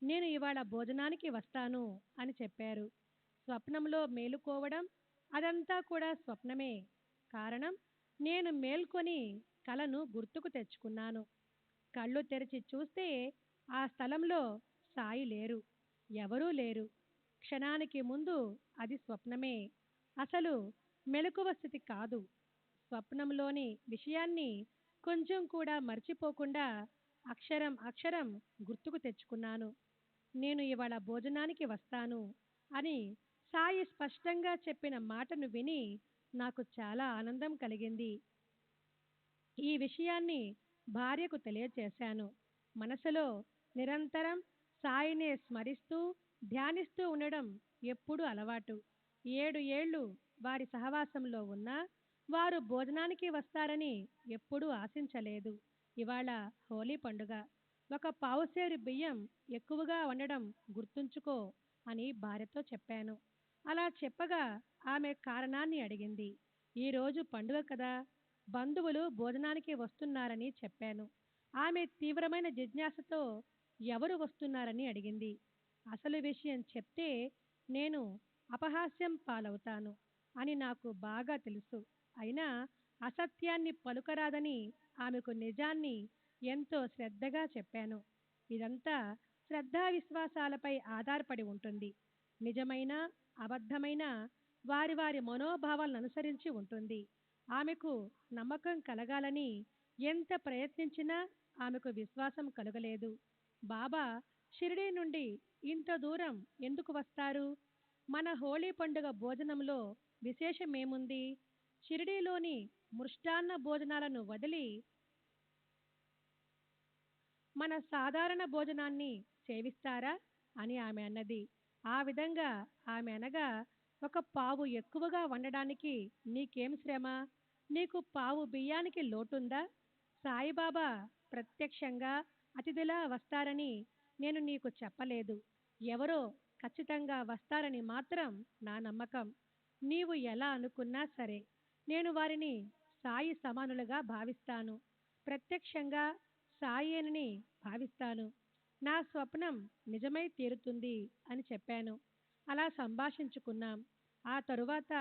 నేను ఇవాళ భోజనానికి వస్తాను అని చెప్పారు. స్వప్నంలో మేలుకోవడం అదంతా కూడా స్వప్నమే. కారణం, నేను మేల్కొని కలను గుర్తుకు తెచ్చుకున్నాను. కళ్ళు తెరిచి చూస్తే ఆ స్థలంలో సాయి లేరు, ఎవరూ లేరు. క్షణానికి ముందు అది స్వప్నమే, అసలు మెలకువ స్థితి కాదు. స్వప్నంలోని విషయాన్ని కొంచెం కూడా మర్చిపోకుండా అక్షరం అక్షరం గుర్తుకు తెచ్చుకున్నాను. నేను ఇవాళ భోజనానికి వస్తాను అని సాయి స్పష్టంగా చెప్పిన మాటను విని నాకు చాలా ఆనందం కలిగింది. ఈ విషయాన్ని భార్యకు తెలియచేశాను. మనసులో నిరంతరం సాయినే స్మరిస్తూ ధ్యానిస్తూ ఉండడం ఎప్పుడూ అలవాటు. 7 ఏళ్ళు వారి సహవాసంలో ఉన్నా వారు భోజనానికి వస్తారని ఎప్పుడూ ఆశించలేదు. ఇవాళ హోలీ పండుగ, ఒక పావుసేరు బియ్యం ఎక్కువగా వండడం గుర్తుంచుకో అని భార్యతో చెప్పాను. అలా చెప్పగా ఆమె కారణాన్ని అడిగింది. ఈరోజు పండుగ కదా, బంధువులు భోజనానికి వస్తున్నారని చెప్పాను. ఆమె తీవ్రమైన జిజ్ఞాసతో ఎవరు వస్తున్నారని అడిగింది. అసలు విషయం చెప్తే నేను అపహాస్యం పాలవుతాను అని నాకు బాగా తెలుసు. అయినా అసత్యాన్ని పలుకరాదని ఆమెకు నిజాన్ని ఎంతో శ్రద్ధగా చెప్పాను. ఇదంతా శ్రద్ధా విశ్వాసాలపై ఆధారపడి ఉంటుంది. నిజమైన అబద్ధమైన వారి వారి మనోభావాలను అనుసరించి ఉంటుంది. ఆమెకు నమ్మకం కలగాలని ఎంత ప్రయత్నించినా ఆమెకు విశ్వాసం కలగలేదు. బాబా షిరిడీ నుండి ఇంత దూరం ఎందుకు వస్తారు? మన హోళీ పండుగ భోజనంలో విశేషమేముంది? షిరిడీలోని మృష్టాన్న భోజనాలను వదిలి మన సాధారణ భోజనాన్ని సేవిస్తారా అని ఆమె అన్నది. ఆ విధంగా ఆమె అనగా, ఒక పావు ఎక్కువగా వండడానికి నీకేం శ్రమ? నీకు పావు బియ్యానికి లోటుందా? సాయిబాబా ప్రత్యక్షంగా అతిథిలా వస్తారని నేను నీకు చెప్పలేదు. ఎవరో ఖచ్చితంగా వస్తారని మాత్రం నా నమ్మకం. నీవు ఎలా అనుకున్నా సరే నేను వారిని సాయి సమానులుగా భావిస్తాను. ప్రత్యక్షంగా సాయేనని భావిస్తాను. నా స్వప్నం నిజమై తీరుతుంది అని చెప్పాను. అలా సంభాషించుకున్నాం. ఆ తరువాత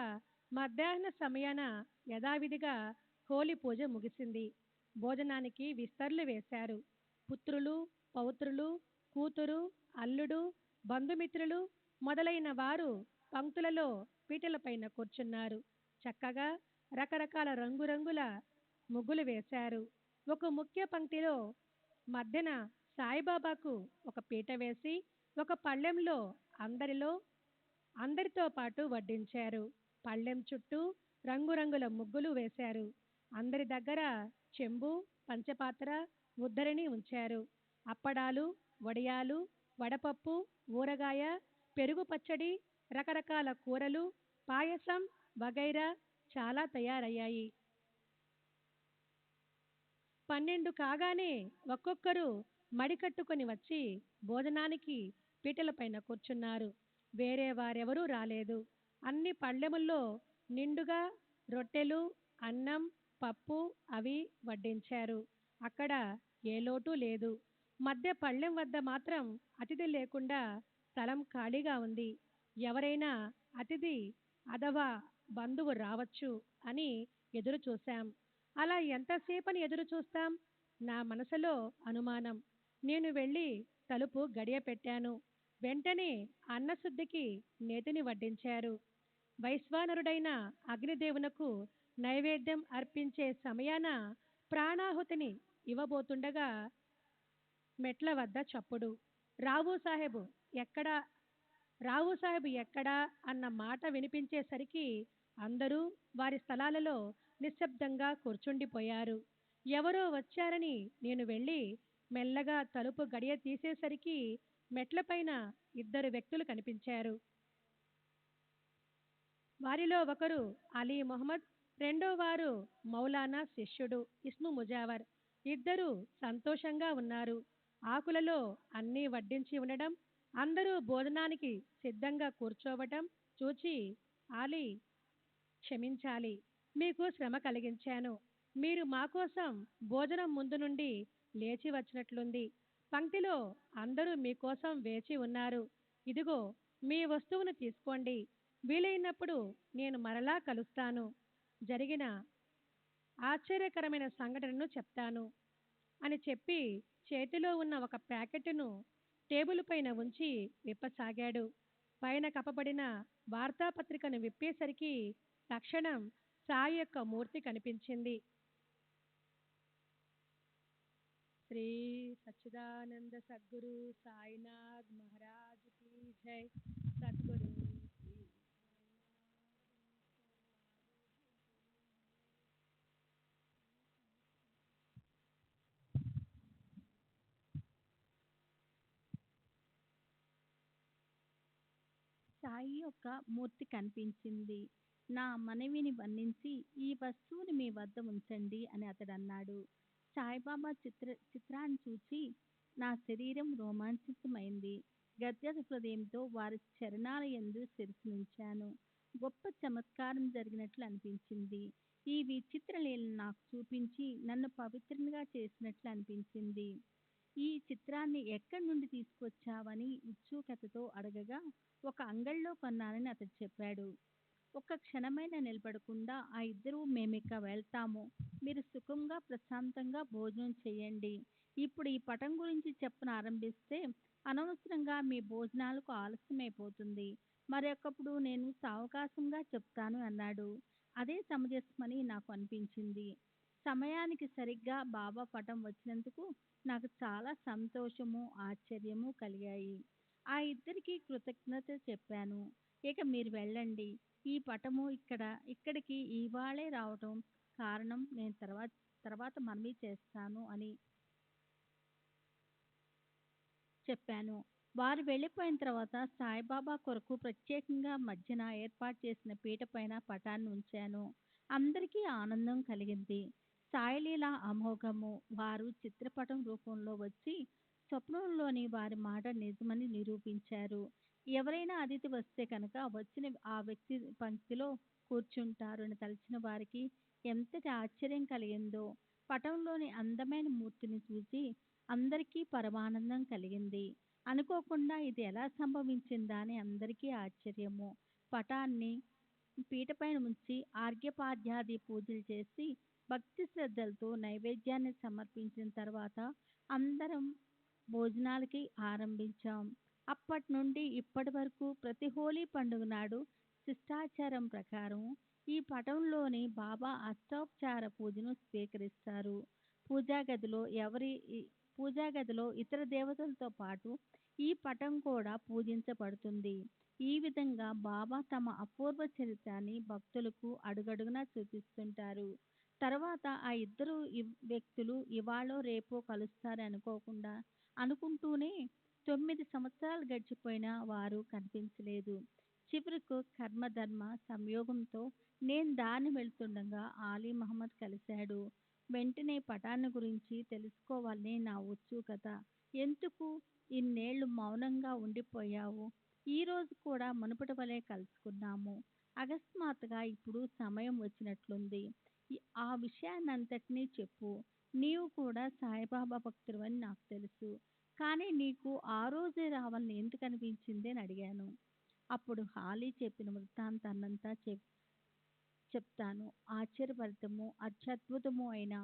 మధ్యాహ్న సమయాన యథావిధిగా హోలీ పూజ ముగిసింది. భోజనానికి విస్తర్లు వేశారు. పుత్రులు, పౌత్రులు, కూతురు, అల్లుడు, బంధుమిత్రులు మొదలైన వారు పంక్తులలో పీటలపైన కూర్చున్నారు. చక్కగా రకరకాల రంగురంగుల ముగ్గులు వేశారు. ఒక ముఖ్య పంక్తిలో మధ్యన సాయిబాబాకు ఒక పీట వేసి ఒక పళ్ళెంలో అందరితో పాటు వడ్డించారు. పళ్ళెం చుట్టూ రంగురంగుల ముగ్గులు వేశారు. అందరి దగ్గర చెంబు, పంచపాత్ర, ఉద్దరిని ఉంచారు. అప్పడాలు, వడియాలు, వడపప్పు, ఊరగాయ, పెరుగు పచ్చడి, రకరకాల కూరలు, పాయసం వగైరా చాలా తయారయ్యాయి. 12 కాగానే ఒక్కొక్కరు మడికట్టుకొని వచ్చి భోజనానికి పీటలపైన కూర్చున్నారు. వేరే వారెవరూ రాలేదు. అన్ని పళ్ళెముల్లో నిండుగా రొట్టెలు, అన్నం, పప్పు అవి వడ్డించారు. అక్కడ ఏ లోటు లేదు. మధ్య పళ్ళెం వద్ద మాత్రం అతిథి లేకుండా స్థలం ఖాళీగా ఉంది. ఎవరైనా అతిథి అథవా బంధువు రావచ్చు అని ఎదురు చూశాం. అలా ఎంతసేపని ఎదురు చూస్తాం? నా మనసులో అనుమానం. నేను వెళ్ళి తలుపు గడియ పెట్టాను. వెంటనే అన్నశుద్ధికి నేతిని వడ్డించారు. వైశ్వానరుడైన అగ్నిదేవునకు నైవేద్యం అర్పించే సమయాన ప్రాణాహుతిని ఇవ్వబోతుండగా మెట్ల వద్ద చప్పుడు. రావు సాహెబ్ ఎక్కడా రావు సాహెబ్ ఎక్కడా అన్న మాట వినిపించేసరికి అందరూ వారి స్థలాలలో నిశ్శబ్దంగా కూర్చుండిపోయారు. ఎవరో వచ్చారని నేను వెళ్ళి మెల్లగా తలుపు గడియ తీసేసరికి మెట్లపైన ఇద్దరు వ్యక్తులు కనిపించారు. వారిలో ఒకరు అలీ మొహమ్మద్, రెండో వారు మౌలానా శిష్యుడు ఇస్ము ముజావర్. ఇద్దరూ సంతోషంగా ఉన్నారు. ఆకులలో అన్నీ వడ్డించి ఉండడం, అందరూ భోజనానికి సిద్ధంగా కూర్చోవటం చూచి, ఆలీ, క్షమించాలి, మీకు శ్రమ కలిగించాను. మీరు మా కోసం భోజనం ముందు నుండి లేచి వచ్చినట్లుంది. పంక్తిలో అందరూ మీకోసం వేచి ఉన్నారు. ఇదిగో మీ వస్తువును తీసుకోండి. వీలైనప్పుడు నేను మరలా కలుస్తాను. జరిగిన ఆశ్చర్యకరమైన సంఘటనను చెప్తాను అని చెప్పి చేతిలో ఉన్న ఒక ప్యాకెట్ను టేబుల్ పైన ఉంచి విప్పసాగాడు. పైన కప్పబడిన వార్తాపత్రికను విప్పేసరికి తక్షణం సాయి యొక్క మూర్తి కనిపించింది. శ్రీ సచ్చిదానంద సద్గురు సాయినాథ్ మహారాజ్ కీ జై. సద్గురు శ్రీ సాయి యొక్క మూర్తి కనిపించింది. నా మనవిని మన్నించి ఈ వస్తువుని మీ వద్ద ఉంచండి అని అతడు అన్నాడు. సాయిబాబా చిత్రాన్ని చూసి నా శరీరం రోమాంచితమైంది. గద్గద హృదయంతో వారి చరణాల యందు శిరస్సునుంచాను. గొప్ప చమత్కారం జరిగినట్లు అనిపించింది. ఈ విచిత్ర లీలను నాకు చూపించి నన్ను పవిత్రంగా చేసినట్లు అనిపించింది. ఈ చిత్రాన్ని ఎక్కడి నుండి తీసుకొచ్చావని ఉత్సుకతతో అడగగా ఒక అంగడిలో కొన్నానని అతడు చెప్పాడు. ఒక్క క్షణమైనా నిలబడకుండా ఆ ఇద్దరూ మేమిక వెళ్తాము. మీరు సుఖంగా ప్రశాంతంగా భోజనం చేయండి. ఇప్పుడు ఈ పటం గురించి చెప్పన ఆరంభిస్తే అనవసరంగా మీ భోజనాలకు ఆలస్యమైపోతుంది. మరొకప్పుడు నేను సావకాశంగా చెప్తాను అన్నాడు. అదే సమంజసమని నాకు అనిపించింది. సమయానికి సరిగ్గా బాబా పటం వచ్చినందుకు నాకు చాలా సంతోషము, ఆశ్చర్యము కలిగాయి. ఆ ఇద్దరికి కృతజ్ఞత చెప్పాను. ఇక మీరు వెళ్ళండి. ఈ పటము ఇక్కడికి ఇవాళే రావటం కారణం నేను తర్వాత మనవి చేస్తాను అని చెప్పాను. వారు వెళ్ళిపోయిన తర్వాత సాయిబాబా కొరకు ప్రత్యేకంగా మధ్యన ఏర్పాటు చేసిన పీట పైన పటాన్ని ఉంచాను. అందరికీ ఆనందం కలిగింది. సాయిలీల అమోఘము. వారు చిత్రపటం రూపంలో వచ్చి స్వప్నంలోని వారి మాట నిజమని నిరూపించారు. ఎవరైనా అతిథి వస్తే కనుక వచ్చిన ఆ వ్యక్తి పంక్తిలో కూర్చుంటారు అని తలచిన వారికి ఎంతటి ఆశ్చర్యం కలిగిందో. పటంలోని అందమైన మూర్తిని చూసి అందరికీ పరమానందం కలిగింది. అనుకోకుండా ఇది ఎలా సంభవించిందా అని అందరికీ ఆశ్చర్యము. పటాన్ని పీటపైన ఉంచి ఆర్ఘ్యపాద్యాది పూజలు చేసి భక్తి శ్రద్ధలతో నైవేద్యాన్ని సమర్పించిన తర్వాత అందరం భోజనాలకి ఆరంభించాం. అప్పటి నుండి ఇప్పటి వరకు ప్రతి హోలీ పండుగ నాడు శిష్టాచారం ప్రకారం ఈ పటంలోని బాబా అష్టోపచార పూజను స్వీకరిస్తారు. పూజా గదిలో ఇతర దేవతలతో పాటు ఈ పటం కూడా పూజించబడుతుంది. ఈ విధంగా బాబా తమ అపూర్వ చరిత్రాన్ని భక్తులకు అడుగడుగునా చూపిస్తుంటారు. తర్వాత ఆ ఇద్దరు వ్యక్తులు ఇవాళో రేపో కలుస్తారు అనుకుంటూనే 9 సంవత్సరాలు గడిచిపోయినా వారు కనిపించలేదు. చివరకు కర్మధర్మ సంయోగంతో నేను దారిని వెళ్తుండగా ఆలీ మహమ్మద్ కలిశాడు. వెంటనే పటాన్ని గురించి తెలుసుకోవాలని నా ఉత్సుకత. ఎందుకు ఇన్నేళ్లు మౌనంగా ఉండిపోయావు? ఈ రోజు కూడా మునుపటి వలె కలుసుకున్నాము. అకస్మాత్తుగా ఇప్పుడు సమయం వచ్చినట్లుంది. ఆ విషయాన్నంతటినీ చెప్పు. నీవు కూడా సాయిబాబా భక్తుడివని నాకు తెలుసు. కానీ నీకు ఆ రోజే రావాలని ఎందుకు అనిపించింది అని అడిగాను. అప్పుడు హాలీ చెప్పిన వృత్తాంతాన్నంతా చెప్తాను. ఆశ్చర్యభరితము, అత్యద్భుతము అయిన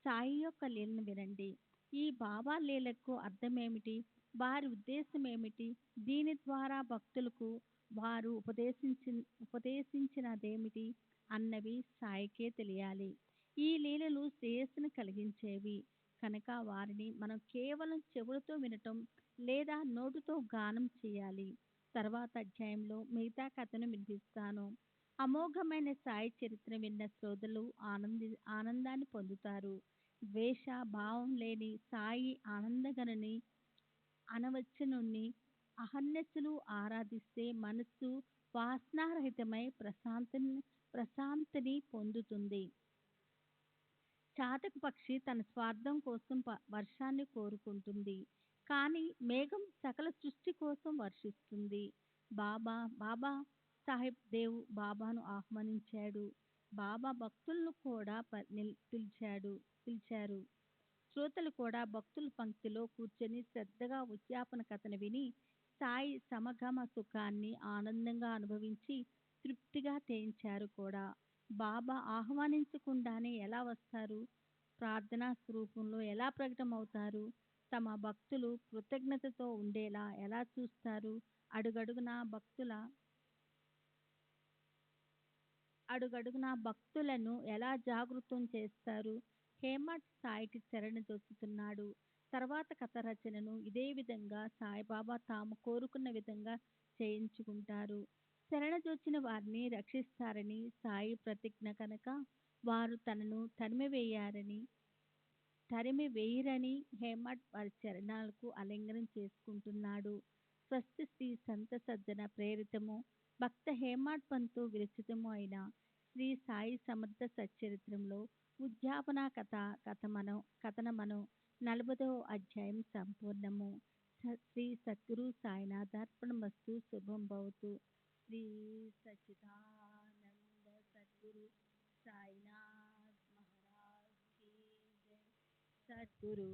సాయి యొక్క లీలను వినండి. ఈ బాబా లీలకు అర్థమేమిటి? వారి ఉద్దేశం ఏమిటి? దీని ద్వారా భక్తులకు వారు ఉపదేశించినదేమిటి అన్నవి సాయికే తెలియాలి. ఈ లీలలు శ్రేయస్సును కలిగించేవి కనుక వారిని మనం కేవలం చెవులతో వినటం లేదా నోటితో గానం చేయాలి. తర్వాత అధ్యాయంలో మిగతా కథను వినిపిస్తాను. అమోఘమైన సాయి చరిత్ర విన్న శ్రోతలు ఆనందాన్ని పొందుతారు. ద్వేష భావం లేని సాయి ఆనందగనుని అనవచ్చనుని అహర్నిశలు ఆరాధిస్తే మనస్సు వాసనారహితమై ప్రశాంతిని పొందుతుంది. చాతక పక్షి తన స్వార్థం కోసం వర్షాన్ని కోరుకుంటుంది, కానీ మేఘం సకల సృష్టి కోసం వర్షిస్తుంది. బాబా సాహెబ్ దేవ్ బాబాను ఆహ్వానించాడు. బాబా భక్తులను కూడా పిలిచారు. శ్రోతలు కూడా భక్తుల పంక్తిలో కూర్చొని శ్రద్ధగా ఉద్యాపన కథను విని సాయి సమగమ సుఖాన్ని ఆనందంగా అనుభవించి తృప్తిగా తేయించారు కూడా. బాబా ఆహ్వానించకుండానే ఎలా వస్తారు? ప్రార్థనా స్వరూపంలో ఎలా ప్రకటమవుతారు? తమ భక్తులు కృతజ్ఞతతో ఉండేలా ఎలా చూస్తారు? అడుగడుగునా భక్తులను ఎలా జాగృతం చేస్తారు? హేమట్ సాయికి చరణజొచ్చుతున్నాడు. తర్వాత కథ రచనను ఇదే విధంగా సాయిబాబా తాము కోరుకున్న విధంగా చేయించుకుంటారు. శరణజొచ్చిన వారిని రక్షిస్తారని సాయి ప్రతిజ్ఞ కనుక వారు తనను తరిమివేయరని హేమట్ వారి చరణాలకు ఆలింగనం చేసుకుంటున్నాడు. స్వస్తి శ్రీ సంత సజ్జన ప్రేరితము భక్త హేమట్ పంతు విరచితము అయిన శ్రీ సాయి సమర్థ సచ్చరిత్రంలో ఉద్యాపన కథనమను 40వ అధ్యాయం సంపూర్ణము. శ్రీ సద్గురు సాయినాథార్పణమస్తు. శుభం భవతు. శ్రీ సచ్చిదానంద సద్గురు సాయినాథ్ మహారాజ్ కీ జై. సద్గురు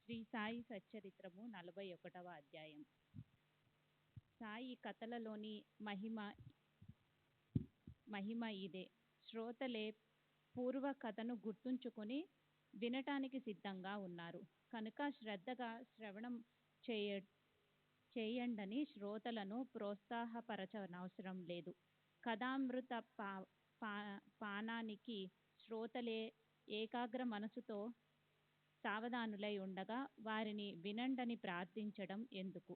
శ్రీ సాయి సచ్చరిత్రము 41వ అధ్యాయం. సాయి కథలలోని మహిమ ఇదే. శ్రోతలే పూర్వ కథను గుర్తుంచుకొని వినటానికి సిద్ధంగా ఉన్నారు కనుక శ్రద్ధగా శ్రవణం చేయండని శ్రోతలను ప్రోత్సాహపరచనవసరం లేదు. కథామృత పానానికి శ్రోతలే ఏకాగ్ర మనసుతో సావధానులై ఉండగా వారిని వినండని ప్రార్థించడం ఎందుకు?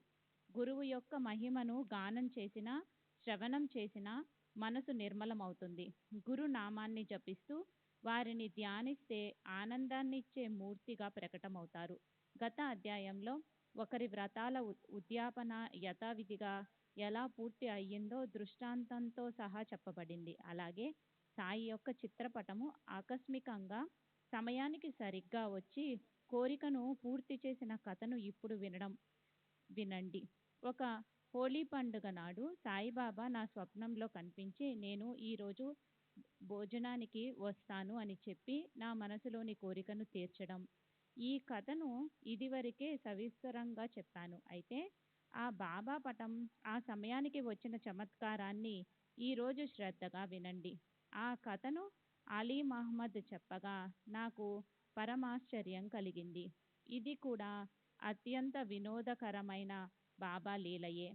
గురువు యొక్క మహిమను గానం చేసినా శ్రవణం చేసినా మనసు నిర్మలమవుతుంది. గురు నామాన్ని జపిస్తూ వారిని ధ్యానిస్తే ఆనందాన్నిచ్చే మూర్తిగా ప్రకటమవుతారు. గత అధ్యాయంలో ఒకరి వ్రతాల ఉద్యాపన యథావిధిగా ఎలా పూర్తి అయ్యిందో దృష్టాంతంతో సహా చెప్పబడింది. అలాగే సాయి యొక్క చిత్రపటము ఆకస్మికంగా సమయానికి సరిగ్గా వచ్చి కోరికను పూర్తి చేసిన కథను ఇప్పుడు వినండి. ఒక హోలీ పండుగ నాడు సాయిబాబా నా స్వప్నంలో కనిపించి, నేను ఈరోజు భోజనానికి వస్తాను అని చెప్పి నా మనసులోని కోరికను తీర్చడం. ఈ కథను ఇదివరకే సవిస్తరంగా చెప్పాను. అయితే ఆ బాబా పటం ఆ సమయానికి వచ్చిన చమత్కారాన్ని ఈరోజు శ్రద్ధగా వినండి. ఆ కథను అలీ మహమ్మద్ చెప్పగా నాకు పరమాశ్చర్యం కలిగింది. ఇది కూడా అత్యంత వినోదకరమైన బాబా లీలయే.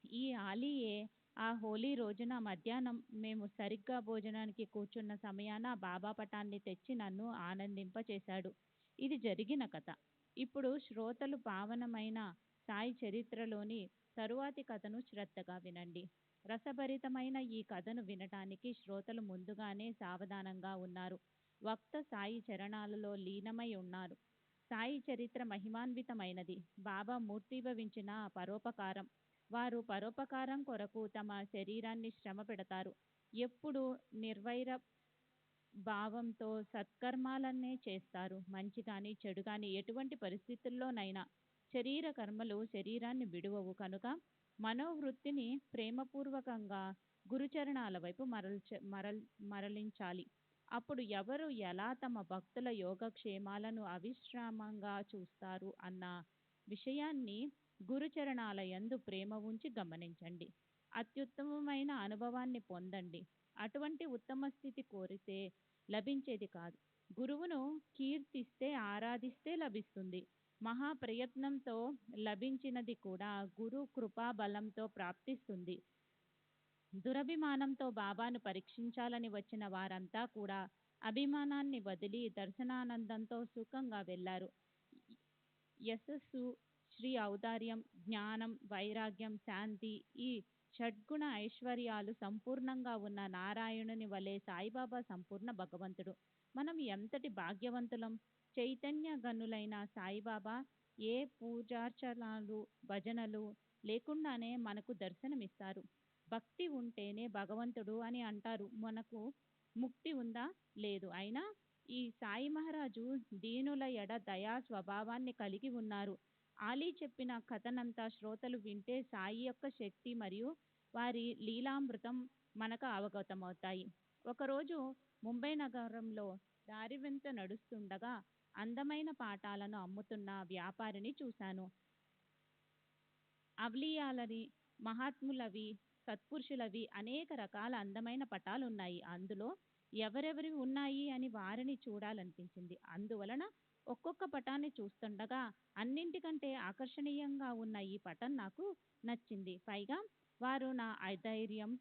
ఈ అలీయే ఆ హోలీ రోజున మధ్యాహ్నం మేము సరిగ్గా భోజనానికి కూర్చున్న సమయాన బాబా పటాన్ని తెచ్చి నన్ను ఆనందింపచేశాడు. ఇది జరిగిన కథ. ఇప్పుడు శ్రోతలు పావనమైన సాయి చరిత్రలోని తరువాతి కథను శ్రద్ధగా వినండి. రసభరితమైన ఈ కథను వినటానికి శ్రోతలు ముందుగానే సావధానంగా ఉన్నారు. వక్త సాయి చరణాలలో లీనమై ఉన్నారు. సాయి చరిత్ర మహిమాన్వితమైనది. బాబా మూర్తీభవించిన పరోపకారం. వారు పరోపకారం కొరకు తమ శరీరాన్ని శ్రమ పెడతారు. ఎప్పుడు నిర్వైర భావంతో సత్కర్మాలనే చేస్తారు. మంచి కానీ చెడు కానీ ఎటువంటి పరిస్థితుల్లోనైనా శరీర కర్మలు శరీరాన్ని విడువవు కనుక మనోవృత్తిని ప్రేమపూర్వకంగా గురుచరణాల వైపు మరలించాలి. అప్పుడు ఎవరు ఎలా తమ భక్తుల యోగక్షేమాలను అవిశ్రామంగా చూస్తారు అన్న విషయాన్ని గురుచరణాల యందు ప్రేమ ఉంచి గమనించండి. అత్యుత్తమమైన అనుభవాన్ని పొందండి. అటువంటి ఉత్తమ స్థితి కోరితే లభించేది కాదు. గురువును కీర్తిస్తే ఆరాధిస్తే లభిస్తుంది. మహాప్రయత్నంతో లభించినది కూడా గురు కృపాబలంతో ప్రాప్తిస్తుంది. దురభిమానంతో బాబాను పరీక్షించాలని వచ్చిన వారంతా కూడా అభిమానాన్ని వదిలి దర్శనానందంతో సుఖంగా వెళ్ళారు. యశస్సు, శ్రీ ఔదార్యం, జ్ఞానం, వైరాగ్యం, శాంతి, ఈ షడ్గుణ ఐశ్వర్యాలు సంపూర్ణంగా ఉన్న నారాయణుని వలె సాయిబాబా సంపూర్ణ భగవంతుడు. మనం ఎంతటి భాగ్యవంతులం! చైతన్య గనులైన సాయిబాబా ఏ పూజార్చనలు, భజనలు లేకుండానే మనకు దర్శనమిస్తారు. భక్తి ఉంటేనే భగవంతుడు అని అంటారు. మనకు ముక్తి ఉందా? లేదు. అయినా ఈ సాయి మహారాజు దీనుల ఎడ దయా స్వభావాన్ని కలిగి ఉన్నారు. ఆలీ చెప్పిన కథనంతా శ్రోతలు వింటే సాయి యొక్క శక్తి మరియు వారి లీలామృతం మనకు అవగతమవుతాయి. ఒకరోజు ముంబై నగరంలో దారి వెంట నడుస్తుండగా అందమైన పాఠాలను అమ్ముతున్న వ్యాపారిని చూశాను. అవలియాలని, మహాత్ములవి, సత్పురుషులవి అనేక రకాల అందమైన పటాలు ఉన్నాయి. అందులో ఎవరెవరి ఉన్నాయి అని వారిని చూడాలనిపించింది. అందువలన ఒక్కొక్క పటాన్ని చూస్తుండగా అన్నింటికంటే ఆకర్షణీయంగా ఉన్న ఈ పటం నాకు నచ్చింది. పైగా వారు నా అధైర్యం,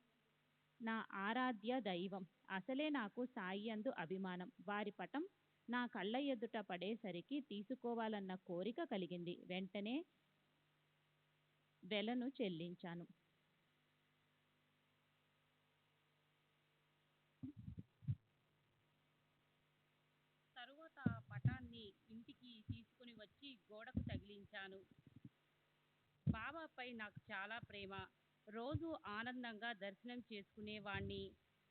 నా ఆరాధ్య దైవం. అసలే నాకు సాయి యందు అభిమానం. వారి పటం నా కళ్ళ ఎదుట పడేసరికి తీసుకోవాలన్న కోరిక కలిగింది. వెంటనే వెలను చెల్లించాను. తరువాత ఆ పటాన్ని ఇంటికి తీసుకుని వచ్చి గోడకు తగిలించాను. బాబాపై నాకు చాలా ప్రేమ. రోజు ఆనందంగా దర్శనం చేసుకునేవాణ్ణి.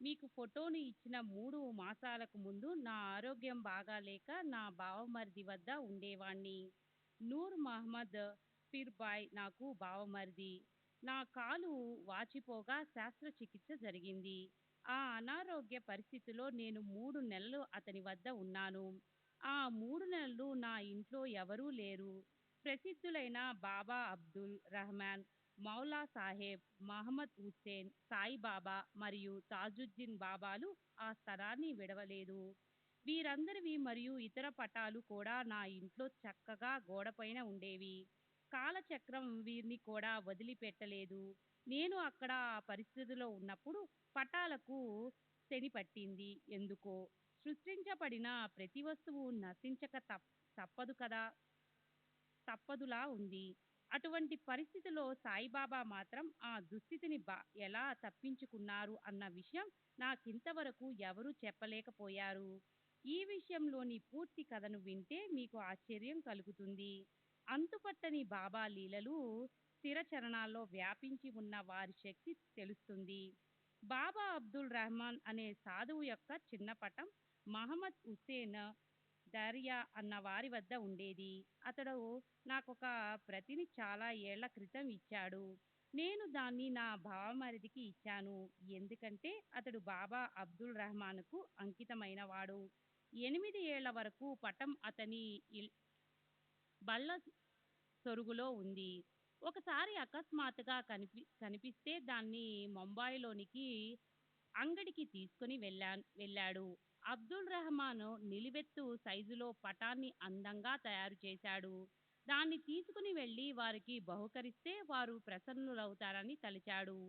మీకు ఫోటోను ఇచ్చిన 3 మాసాలకు ముందు నా ఆరోగ్యం బాగాలేక నా బావమరిది వద్ద ఉండేవాణ్ణి. నూర్ మహమ్మద్ పీర్బాయ్ నాకు బావమరిది. నా కాలు వాచిపోగా శస్త్రచికిత్స జరిగింది. ఆ అనారోగ్య పరిస్థితిలో నేను 3 నెలలు అతని వద్ద ఉన్నాను. ఆ 3 నెలలు నా ఇంట్లో ఎవరూ లేరు. ప్రసిద్ధులైన బాబా అబ్దుల్ రహమాన్, మౌలా సాహెబ్, మహమ్మద్ హుస్సేన్, సాయిబాబా మరియు తాజుద్దీన్ బాబాలు ఆ స్థలాన్ని విడవలేదు. వీరందరివి మరియు ఇతర పటాలు కూడా నా ఇంట్లో చక్కగా గోడపైన ఉండేవి. కాలచక్రం వీరిని కూడా వదిలిపెట్టలేదు. నేను అక్కడ ఆ పరిస్థితిలో ఉన్నప్పుడు పటాలకు శని పట్టింది. ఎందుకో సృష్టించబడిన ప్రతి వస్తువు నశించక తప్పదు కదా, తప్పదులా ఉంది. అటువంటి పరిస్థితిలో సాయిబాబా మాత్రం ఆ దుస్థితిని ఎలా తప్పించుకున్నారు అన్న విషయం నాకింతవరకు ఎవరూ చెప్పలేకపోయారు. ఈ విషయంలోని పూర్తి కథను వింటే మీకు ఆశ్చర్యం కలుగుతుంది. అంతుపట్టని బాబా లీలలు స్థిర చరణాల్లో వ్యాపించి ఉన్న వారి శక్తి తెలుస్తుంది. బాబా అబ్దుల్ రహమాన్ అనే సాధువు యొక్క చిన్న పటం మహమ్మద్ హుస్సేన్ దరియా అన్న వారి వద్ద ఉండేది. అతడు నాకొక ప్రతిని చాలా ఏళ్ల క్రితం ఇచ్చాడు. నేను దాన్ని నా బావమరిదికి ఇచ్చాను. ఎందుకంటే అతడు బాబా అబ్దుల్ రహమాన్కు అంకితమైనవాడు. 8 ఏళ్ల వరకు పటం అతని బల్ల సొరుగులో ఉంది. ఒకసారి అకస్మాత్తుగా కనిపిస్తే దాన్ని ముంబైలోనికి అంగడికి తీసుకుని వెళ్ళాడు. అబ్దుల్ రహమాన్ నిలువెత్తు సైజులో పటాన్ని అందంగా తయారు చేశాడు. దాన్ని తీసుకుని వెళ్ళి వారికి బహుకరిస్తే వారు ప్రసన్నులవుతారని తలిచాడు.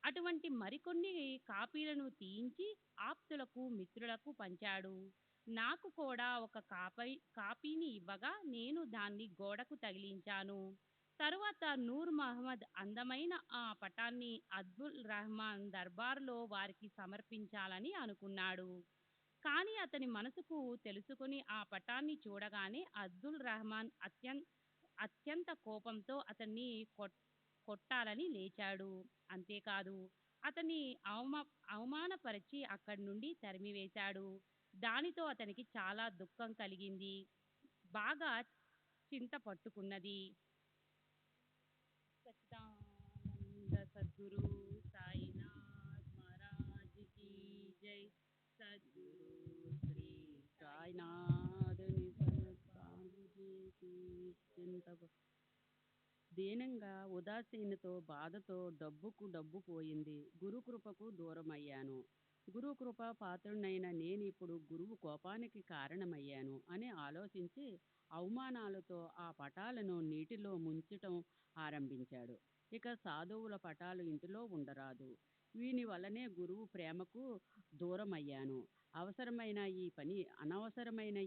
అటువంటి మరికొన్ని కాపీలను తీయించి ఆప్తులకు, మిత్రులకు పంచాడు. నాకు కూడా ఒక కాపీని ఇవ్వగా నేను దాన్ని గోడకు తగిలించాను. తరువాత నూర్ మహమ్మద్ అందమైన ఆ పటాన్ని అబ్దుల్ రహమాన్ దర్బార్లో వారికి సమర్పించాలని అనుకున్నాడు. కానీ అతని మనసుకు తెలుసుకుని ఆ పటాన్ని చూడగానే అబ్దుల్ రహమాన్ అత్యంత కోపంతో అతన్ని కొట్టాలని లేచాడు. అంతేకాదు అతన్ని అవమానపరిచి అక్కడి నుండి తరిమివేశాడు. దానితో అతనికి చాలా దుఃఖం కలిగింది. బాగా చింత పట్టుకున్నది. సచ్చిదానంద సద్గురు సాయినాథ్ మహారాజ్ కీ జై. సద్గురు శ్రీ సాయినాథ్ దీనంగా, ఉదాసీనతో, బాధతో డబ్బు పోయింది. గురుకృపకు దూరమయ్యాను. గురుకృప పాత్రునైన నేనిప్పుడు గురువు కోపానికి కారణమయ్యాను అని ఆలోచించి అవమానాలతో ఆ పటాలను నీటిలో ముంచటం ఆరంభించాడు. ఇక సాధువుల పటాలు ఇంటిలో ఉండరాదు. వీని వల్లనే గురువు ప్రేమకు దూరం అయ్యాను. అనవసరమైన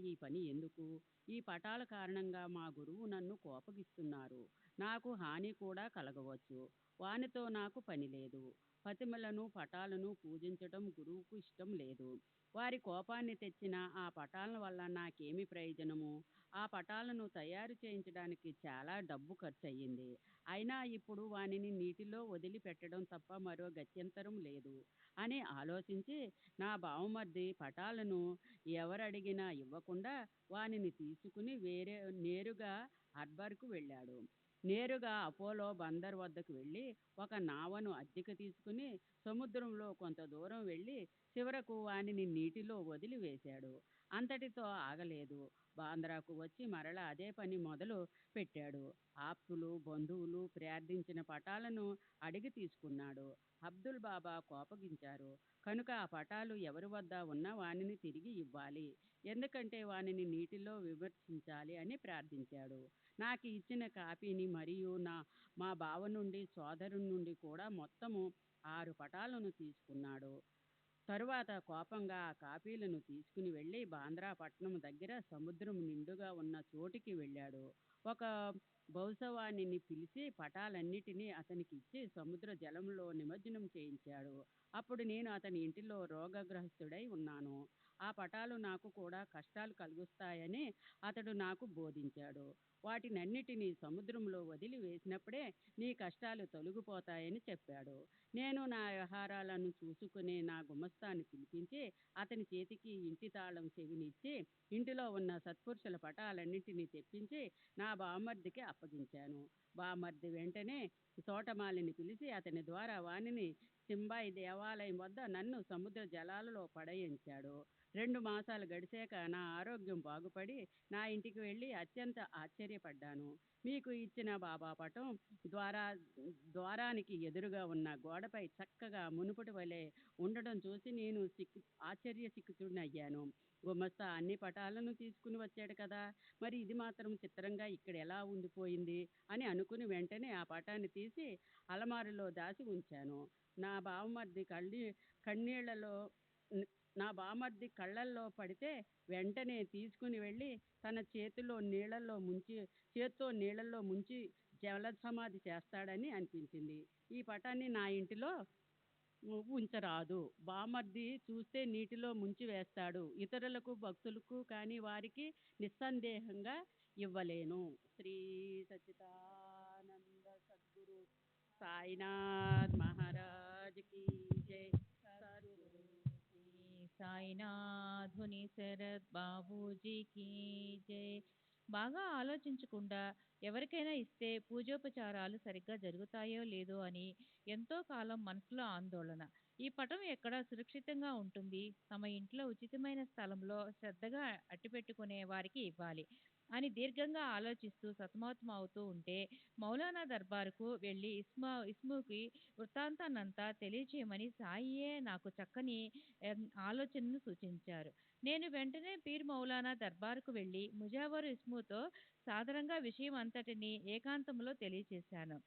ఈ పని ఎందుకు? ఈ పటాల కారణంగా మా గురువు నన్ను కోపగిస్తున్నారు. నాకు హాని కూడా కలగవచ్చు. వానితో నాకు పని లేదు. ప్రతిమలను, పటాలను పూజించటం గురువుకు ఇష్టం లేదు. వారి కోపాన్ని తెచ్చిన ఆ పటాల వల్ల నాకేమి ప్రయోజనము? ఆ పటాలను తయారు చేయించడానికి చాలా డబ్బు ఖర్చయింది. అయినా ఇప్పుడు వానిని నీటిలో వదిలిపెట్టడం తప్ప మరో గత్యంతరం లేదు అని ఆలోచించి నా బావమరిది పటాలను ఎవరడిగినా ఇవ్వకుండా వానిని తీసుకుని నేరుగా హార్బర్‌కు వెళ్ళాడు. నేరుగా అపోలో బందర్ వద్దకు వెళ్ళి ఒక నావను అద్దెకు తీసుకుని సముద్రంలో కొంత దూరం వెళ్ళి చివరకు వానిని నీటిలో వదిలివేశాడు. అంతటితో ఆగలేదు. బాంద్రాకు వచ్చి మరలా అదే పని మొదలు పెట్టాడు. ఆప్తులు, బంధువులు ప్రార్థించిన పటాలను అడిగి తీసుకున్నాడు. అబ్దుల్ బాబా కోపగించారు. కనుక ఆ పటాలు ఎవరి వద్ద ఉన్నా వానిని తిరిగి ఇవ్వాలి. ఎందుకంటే వానిని నీటిలో విమర్శించాలి అని ప్రార్థించాడు. నాకు ఇచ్చిన కాపీని మరియు మా బావ నుండి, సోదరుని నుండి కూడా మొత్తము 6 పటాలను తీసుకున్నాడు. తరువాత కోపంగా ఆ కాపీలను తీసుకుని వెళ్ళి బాంద్రా పట్టణం దగ్గర సముద్రం నిండుగా ఉన్న చోటికి వెళ్ళాడు. ఒక బౌసవానిని పిలిచి పటాలన్నిటినీ అతనికి ఇచ్చి సముద్ర జలంలో నిమజ్జనం చేయించాడు. అప్పుడు నేను అతని ఇంటిలో రోగగ్రస్తుడై ఉన్నాను. ఆ పటాలు నాకు కూడా కష్టాలు కలిగిస్తాయని అతడు నాకు బోధించాడు. వాటినన్నిటినీ సముద్రంలో వదిలి వేసినప్పుడే నీ కష్టాలు తొలగిపోతాయని చెప్పాడు. నేను నా వ్యవహారాలను చూసుకునే నా గుమస్తాని పిలిపించి అతని చేతికి ఇంటి తాళం చెవినిచ్చి ఇంటిలో ఉన్న సత్పురుషుల పటాలన్నింటినీ తెప్పించి నా బామర్దికి అప్పగించాను. బామర్ది వెంటనే తోటమాలిని పిలిచి అతని ద్వారా వానిని సింబాయి దేవాలయం వద్ద నన్ను సముద్ర జలాలలో పడయించాడు. 2 మాసాలు గడిచాక నా ఆరోగ్యం బాగుపడి నా ఇంటికి వెళ్ళి అత్యంత ఆశ్చర్యపడ్డాను. మీకు ఇచ్చిన బాబా పటం ద్వారానికి ఎదురుగా ఉన్న గోడపై చక్కగా మునుపటి వలె ఉండడం చూసి నేను ఆశ్చర్యచకితుడినయ్యాను. గుమస్తా అన్ని పటాలను తీసుకుని వచ్చాడు కదా, మరి ఇది మాత్రం చిత్రంగా ఇక్కడ ఎలా ఉండిపోయింది అని అనుకుని వెంటనే ఆ పటాన్ని తీసి అలమారులో దాచి ఉంచాను. నా బావమరిది కన్నీళ్లలో నా బామర్ది కళ్ళల్లో పడితే వెంటనే తీసుకుని వెళ్ళి తన చేత్తో నీళ్ళల్లో ముంచి జల సమాధి చేస్తాడని అనిపించింది. ఈ పటాన్ని నా ఇంటిలో ఉంచరాదు. బామర్ది చూస్తే నీటిలో ముంచి వేస్తాడు. ఇతరులకు, భక్తులకు కానీ వారికి నిస్సందేహంగా ఇవ్వలేను. శ్రీ సచ్చిదానంద సద్గురు సాయినాథ్ మహారాజ్ కీ జై. సద్గురు సాయినాథుని శరత్ బాబూజీకి జై. బాగా ఆలోచించకుండా ఎవరికైనా ఇస్తే పూజోపచారాలు సరిగ్గా జరుగుతాయో లేదో అని ఎంతో కాలం మనసులో ఆందోళన. ఈ పటం ఎక్కడ సురక్షితంగా ఉంటుంది? తమ ఇంట్లో ఉచితమైన స్థలంలో శ్రద్ధగా అట్టిపెట్టుకునే వారికి ఇవ్వాలి అని దీర్ఘంగా ఆలోచిస్తూ సతమతం అవుతూ ఉంటే మౌలానా దర్బారుకు వెళ్ళి ఇస్ముకి వృత్తాంతాన్నంతా తెలియచేయమని సాయియే నాకు చక్కని ఆలోచనను సూచించారు. నేను వెంటనే పీర్ మౌలానా దర్బారుకు వెళ్ళి ముజావరు ఇస్ముతో సాదరంగా విషయం అంతటిని ఏకాంతంలో తెలియచేశాను.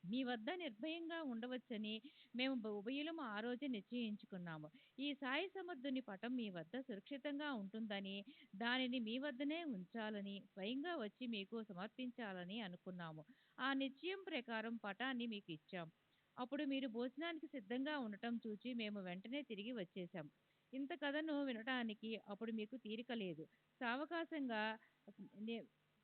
మీ వద్ద నిర్భయంగా ఉండవచ్చని మేము ఉభయులం ఆ రోజే నిశ్చయించుకున్నాము. ఈ సాయి సమర్థుని పటం మీ వద్ద సురక్షితంగా ఉంటుందని, దానిని మీ వద్దనే ఉంచాలని, స్వయంగా వచ్చి మీకు సమర్పించాలని అనుకున్నాము. ఆ నిశ్చయం ప్రకారం పటాన్ని మీకు ఇచ్చాం. అప్పుడు మీరు భోజనానికి సిద్ధంగా ఉండటం చూచి మేము వెంటనే తిరిగి వచ్చేశాం. ఇంత కథను వినటానికి అప్పుడు మీకు తీరిక లేదు. సావకాశంగా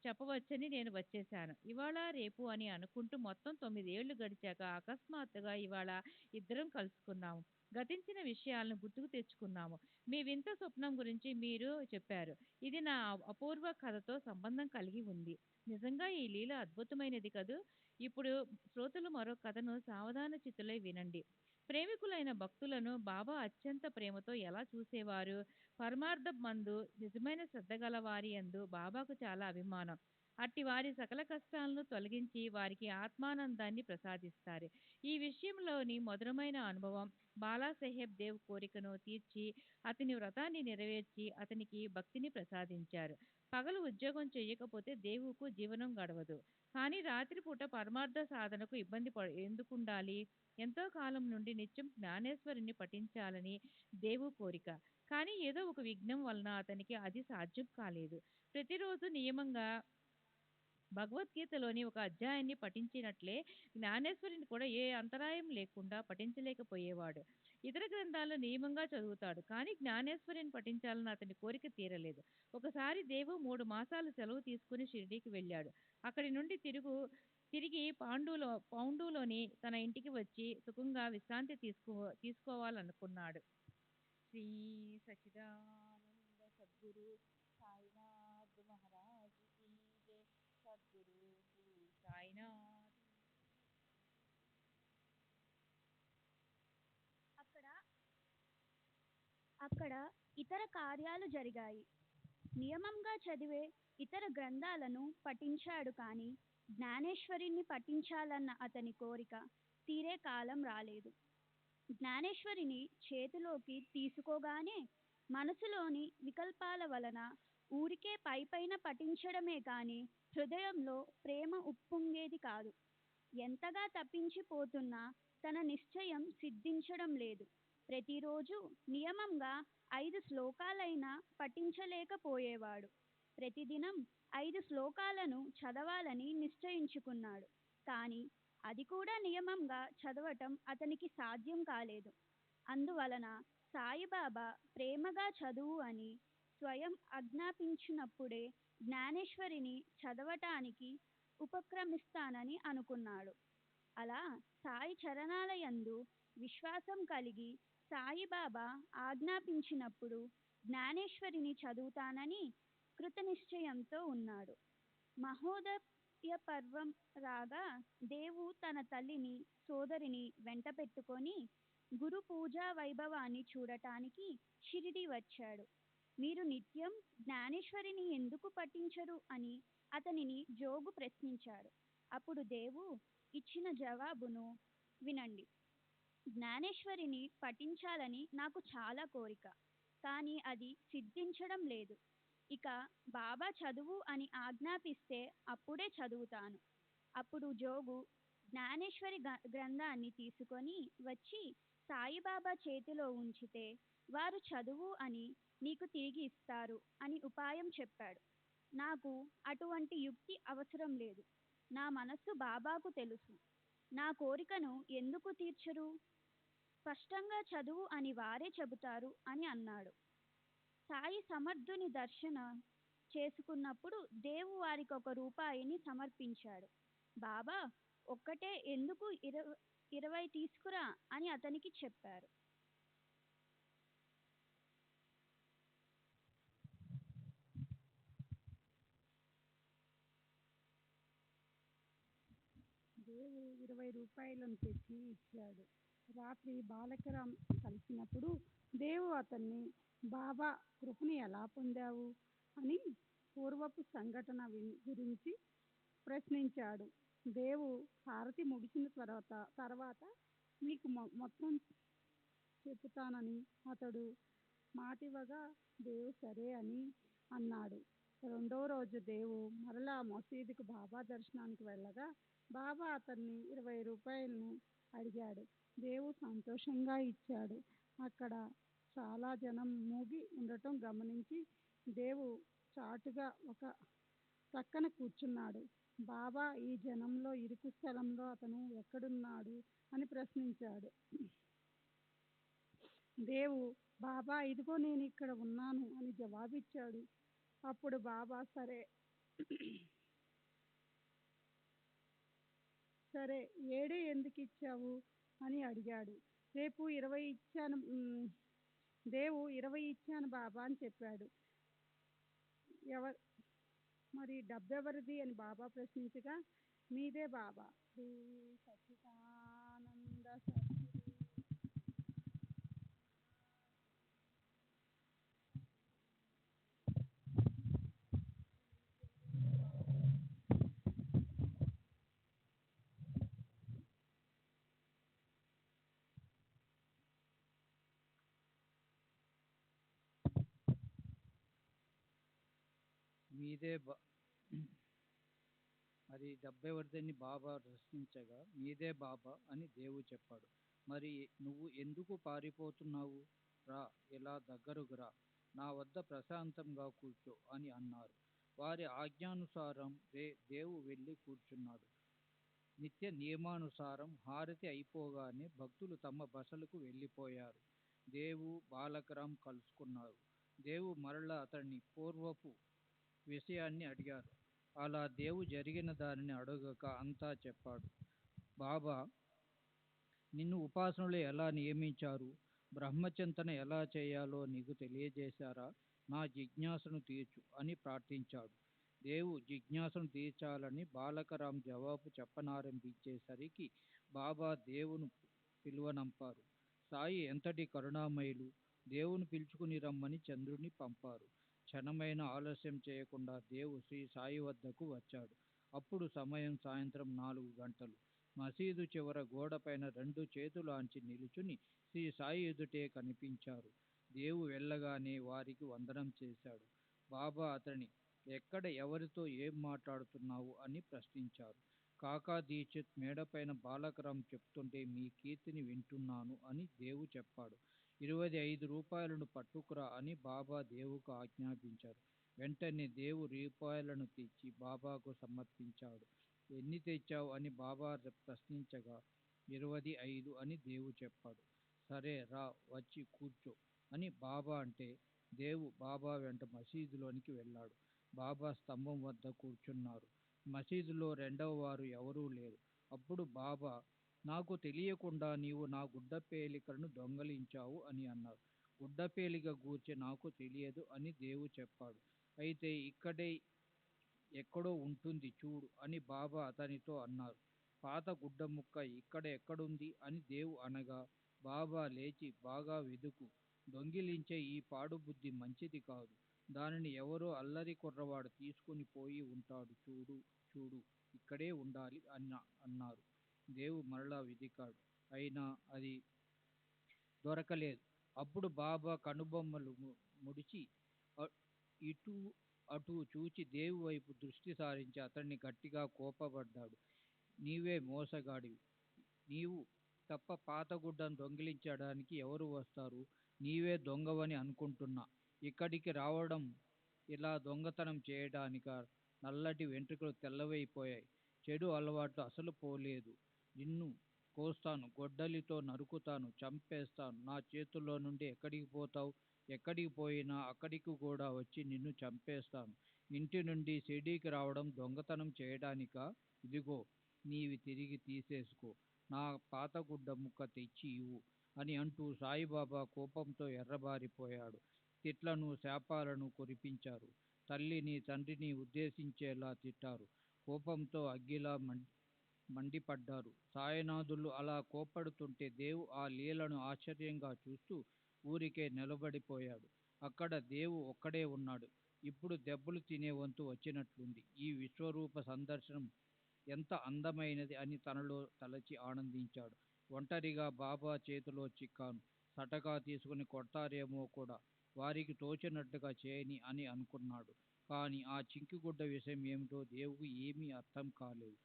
చెప్పవచ్చని నేను వచ్చేశాను. ఇవాళ రేపు అని అనుకుంటూ మొత్తం 9 ఏళ్లు గడిచాక అకస్మాత్తుగా ఇవాళ ఇద్దరం కలుసుకున్నాము. గతించిన విషయాలను గుర్తుకు తెచ్చుకున్నాము. మీ వింత స్వప్నం గురించి మీరు చెప్పారు. ఇది నా అపూర్వ కథతో సంబంధం కలిగి ఉంది. నిజంగా ఈ లీల అద్భుతమైనది కదూ. ఇప్పుడు శ్రోతలు మరో కథను సావధాన చిత్తులై వినండి. ప్రేమికులైన భక్తులను బాబా అత్యంత ప్రేమతో ఎలా చూసేవారు? పరమార్థం మందు నిజమైన శ్రద్ధ గల వారి యందు బాబాకు చాలా అభిమానం. అట్టి వారి సకల కష్టాలను తొలగించి వారికి ఆత్మానందాన్ని ప్రసాదిస్తారు. ఈ విషయంలోని మధురమైన అనుభవం బాలాసాహెబ్ దేవ్ కోరికను తీర్చి అతని వ్రతాన్ని నెరవేర్చి అతనికి భక్తిని ప్రసాదించారు. పగలు ఉద్యోగం చేయకపోతే దేవుకు జీవనం గడవదు. కానీ రాత్రిపూట పరమార్థ సాధనకు ఎందుకుండాలి? ఎంతో కాలం నుండి నిత్యం జ్ఞానేశ్వరిని పఠించాలని దేవు కోరిక. కానీ ఏదో ఒక విఘ్నం వలన అతనికి అది సాధ్యం కాలేదు. ప్రతిరోజు నియమంగా భగవద్గీతలోని ఒక అధ్యాయాన్ని పఠించినట్లే జ్ఞానేశ్వరిని కూడా ఏ అంతరాయం లేకుండా పఠించలేకపోయేవాడు. ఇతర గ్రంథాలను నియమంగా చదువుతాడు, కానీ జ్ఞానేశ్వరిని పఠించాలని అతని కోరిక తీరలేదు. ఒకసారి దేవు 3 మాసాలు సెలవు తీసుకుని షిరిడీకి వెళ్ళాడు. అక్కడి నుండి తిరిగి పౌండూలోని తన ఇంటికి వచ్చి సుఖంగా విశ్రాంతి తీసుకోవాలనుకున్నాడు. శ్రీ సచ్చిదానంద సద్గురు సాయినాథ్ మహారాజ్ కీ జై. సద్గురు శ్రీ సాయినాథ్. అక్కడ ఇతర కార్యాలు జరిగాయి. నియమంగా చదివే ఇతర గ్రంథాలను పఠించాడు, కానీ జ్ఞానేశ్వరిని పఠించాలన్న అతని కోరిక తీరే కాలం రాలేదు. జ్ఞానేశ్వరిని చేతిలోకి తీసుకోగానే మనసులోని వికల్పాల వలన ఊరికే పైపైన పఠించడమే కానీ హృదయంలో ప్రేమ ఉప్పొంగేది కాదు. ఎంతగా తప్పించిపోతున్నా తన నిశ్చయం సిద్ధించడం లేదు. ప్రతిరోజు నియమంగా 5 శ్లోకాలైనా పఠించలేకపోయేవాడు. ప్రతిదినం 5 శ్లోకాలను చదవాలని నిశ్చయించుకున్నాడు, కానీ అది కూడా నియమంగా చదవటం అతనికి సాధ్యం కాలేదు. అందువలన సాయిబాబా ప్రేమగా చదువు అని స్వయం ఆజ్ఞాపించినప్పుడే జ్ఞానేశ్వరిని చదవటానికి ఉపక్రమిస్తానని అనుకున్నాడు. అలా సాయి చరణాలయందు విశ్వాసం కలిగి సాయిబాబా ఆజ్ఞాపించినప్పుడు జ్ఞానేశ్వరిని చదువుతానని కృతనిశ్చయంతో ఉన్నాడు. మహోదయ పర్వం రాగా దేవు తన తల్లిని, సోదరిని వెంట పెట్టుకొని గురు పూజా వైభవాన్ని చూడటానికి షిరిడి వచ్చాడు. మీరు నిత్యం జ్ఞానేశ్వరిని ఎందుకు పఠించరు అని అతనిని జోగు ప్రశ్నించాడు. అప్పుడు దేవు ఇచ్చిన జవాబును వినండి. జ్ఞానేశ్వరిని పఠించాలని నాకు చాలా కోరిక, కానీ అది సిద్ధించడం లేదు. ఇక బాబా చదువు అని ఆజ్ఞాపిస్తే అప్పుడే చదువుతాను. అప్పుడు జోగు జ్ఞానేశ్వరి గ్రంథాన్ని తీసుకొని వచ్చి సాయిబాబా చేతిలో ఉంచితే వారు చదువు అని నీకు తిరిగి ఇస్తారు అని ఉపాయం చెప్పాడు. నాకు అటువంటి యుక్తి అవసరం లేదు. నా మనస్సు బాబాకు తెలుసు. నా కోరికను ఎందుకు తీర్చరు? స్పష్టంగా చదువు అని వారే చెబుతారు అని అన్నాడు. సాయి సమర్థుని దర్శన చేసుకున్నప్పుడు దేవు వారికి 1 రూపాయిని సమర్పించాడు. బాబా ఒక్కటే ఎందుకు 20 తీసుకురా అని అతనికి చెప్పారు. దేవు 20 రూపాయలను తెచ్చి ఇచ్చాడు. రాత్రి బాలకరాం కలిసినప్పుడు దేవు అతన్ని, బాబా కృపని ఎలా పొందావు అని పూర్వపు సంఘటన గురించి ప్రశ్నించాడు. దేవు హారతి ముగిసిన తర్వాత మీకు మొత్తం చెబుతానని అతడు మాటివ్వగా దేవు సరే అని అన్నాడు. 2వ రోజు దేవు మరలా మసీదుకు బాబా దర్శనానికి వెళ్ళగా బాబా అతన్ని 20 రూపాయలను అడిగాడు. దేవు సంతోషంగా ఇచ్చాడు. అక్కడ చాలా జనం మూగి ఉండటం గమనించి దేవు చాటుగా ఒక ప్రక్కన కూర్చున్నాడు. బాబా ఈ జనంలో ఇరుకు స్థలంలో అతను ఎక్కడున్నాడు అని ప్రశ్నించాడు. దేవు, బాబా ఇదిగో నేను ఇక్కడ ఉన్నాను అని జవాబిచ్చాడు. అప్పుడు బాబా సరే 7 ఎందుకు ఇచ్చావు అని అడిగాడు. రేపు 20 ఇచ్చాను. దేవు 20 ఇచ్చాను బాబా అని చెప్పాడు. మరి డబ్బెవరిది అని బాబా ప్రశ్నించగా మీదే బాబా. శ్రీ సచ్చిదానంద సద్గురు మీదే మరి 70 బాబా ప్రశ్నించగా మీదే బాబా అని దేవుడు చెప్పాడు. మరి నువ్వు ఎందుకు పారిపోతున్నావు? రా, ఇలా దగ్గరకు రా, నా వద్ద ప్రశాంతంగా కూర్చో అని అన్నారు. వారి ఆజ్ఞానుసారం దేవు వెళ్ళి కూర్చున్నాడు. నిత్య నియమానుసారం హారతి అయిపోగానే భక్తులు తమ బసలకు వెళ్ళిపోయారు. దేవు బాలకరాం కలుసుకున్నారు. దేవు మరలా అతన్ని పూర్వపు విషయాన్ని అడిగారు. అలా దేవు జరిగిన దానిని అడగక అంతా చెప్పాడు. బాబా, నిన్ను ఉపాసనలు ఎలా నియమించారు? బ్రహ్మచింతన ఎలా చేయాలో నీకు తెలియజేశారా? నా జిజ్ఞాసను తీర్చు అని ప్రార్థించాడు. దేవు జిజ్ఞాసను తీర్చాలని బాలకరాం జవాబు చెప్పనారంభించేసరికి బాబా దేవును పిలువనంపారు. సాయి ఎంతటి కరుణామయులు! దేవుని పిలుచుకుని రమ్మని చంద్రుని పంపారు. క్షణమైన ఆలస్యం చేయకుండా దేవు శ్రీ సాయి వద్దకు వచ్చాడు. అప్పుడు సమయం సాయంత్రం 4 గంటలు. మసీదు చివర గోడపైన 2 చేతులాంచి నిలుచుని శ్రీ సాయి ఎదుటే కనిపించారు. దేవు వెళ్ళగానే వారికి వందనం చేశాడు. బాబా అతని ఎక్కడ ఎవరితో ఏం మాట్లాడుతున్నావు అని ప్రశ్నించారు. కాకా దీక్షిత్ మేడపైన బాలకరాం చెప్తుంటే మీ కీర్తిని వింటున్నాను అని దేవు చెప్పాడు. 25 రూపాయలను పట్టుకురా అని బాబా దేవుకు ఆజ్ఞాపించారు. వెంటనే దేవు రూపాయలను తెచ్చి బాబాకు సమర్పించాడు. ఎన్ని తెచ్చావు అని బాబా ప్రశ్నించగా 25 అని దేవు చెప్పాడు. సరే రా, వచ్చి కూర్చో అని బాబా అంటే దేవు బాబా వెంట మసీదులోనికి వెళ్ళాడు. బాబా స్తంభం వద్ద కూర్చున్నారు. మసీదులో రెండవ వారు ఎవరూ లేరు. అప్పుడు బాబా, నాకు తెలియకుండా నీవు నా గుడ్డపేలికలను దొంగలించావు అని అన్నారు. గుడ్డపేలిక గూర్చి నాకు తెలియదు అని దేవు చెప్పాడు. అయితే ఇక్కడే ఎక్కడో ఉంటుంది చూడు అని బాబా అతనితో అన్నారు. పాత గుడ్డ ముక్క ఇక్కడ ఎక్కడుంది అని దేవు అనగా బాబా లేచి, బాగా వెదుకు, దొంగిలించే ఈ పాడు బుద్ధి మంచిది కాదు. దానిని ఎవరో అల్లరి కుర్రవాడు తీసుకుని పోయి ఉంటాడు, చూడు చూడు, ఇక్కడే ఉండాలి అన్నారు. దేవు మరలా వెదికాడు, అయినా అది దొరకలేదు. అప్పుడు బాబా కనుబొమ్మలు ముడిచి ఇటు అటు చూచి దేవు వైపు దృష్టి సారించి అతన్ని గట్టిగా కోపపడ్డాడు. నీవే మోసగాడివి. నీవు తప్ప పాత గుడ్డను దొంగిలించడానికి ఎవరు వస్తారు? నీవే దొంగవని అనుకుంటున్నా. ఇక్కడికి రావడం ఇలా దొంగతనం చేయడానిక? నల్లటి వెంట్రుకలు తెల్లవైపోయాయి. చెడు అలవాట్లు అసలు పోలేదు. నిన్ను కోస్తాను, గొడ్డలితో నరుకుతాను, చంపేస్తాను. నా చేతుల్లో నుండి ఎక్కడికి పోతావు? ఎక్కడికి పోయినా అక్కడికి కూడా వచ్చి నిన్ను చంపేస్తాను. ఇంటి నుండి షిరిడీకి రావడం దొంగతనం చేయడానికా? ఇదిగో నీవి తిరిగి తీసేసుకో. నా పాత గుడ్డ ముక్క తెచ్చి ఇవ్వు అని అంటూ సాయిబాబా కోపంతో ఎర్రబారిపోయాడు. తిట్లను శాపాలను కురిపించారు. తల్లిని తండ్రిని ఉద్దేశించేలా తిట్టారు. కోపంతో అగ్గిలా మండిపడ్డారు. సాయినాథులు అలా కోపడుతుంటే దేవు ఆ లీలను ఆశ్చర్యంగా చూస్తూ ఊరికే నిలబడిపోయాడు. అక్కడ దేవు ఒక్కడే ఉన్నాడు. ఇప్పుడు దెబ్బలు తినే వంతు వచ్చినట్లుంది. ఈ విశ్వరూప సందర్శనం ఎంత అందమైనది అని తనలో తలచి ఆనందించాడు. ఒంటరిగా బాబా చేతిలో చిక్కాను. సటకా తీసుకుని కొడతారేమో కూడా, వారికి తోచినట్టుగా చేయని అని అనుకున్నాడు. కానీ ఆ చింకిగుడ్డ విషయం ఏమిటో దేవుకు ఏమీ అర్థం కాలేదు.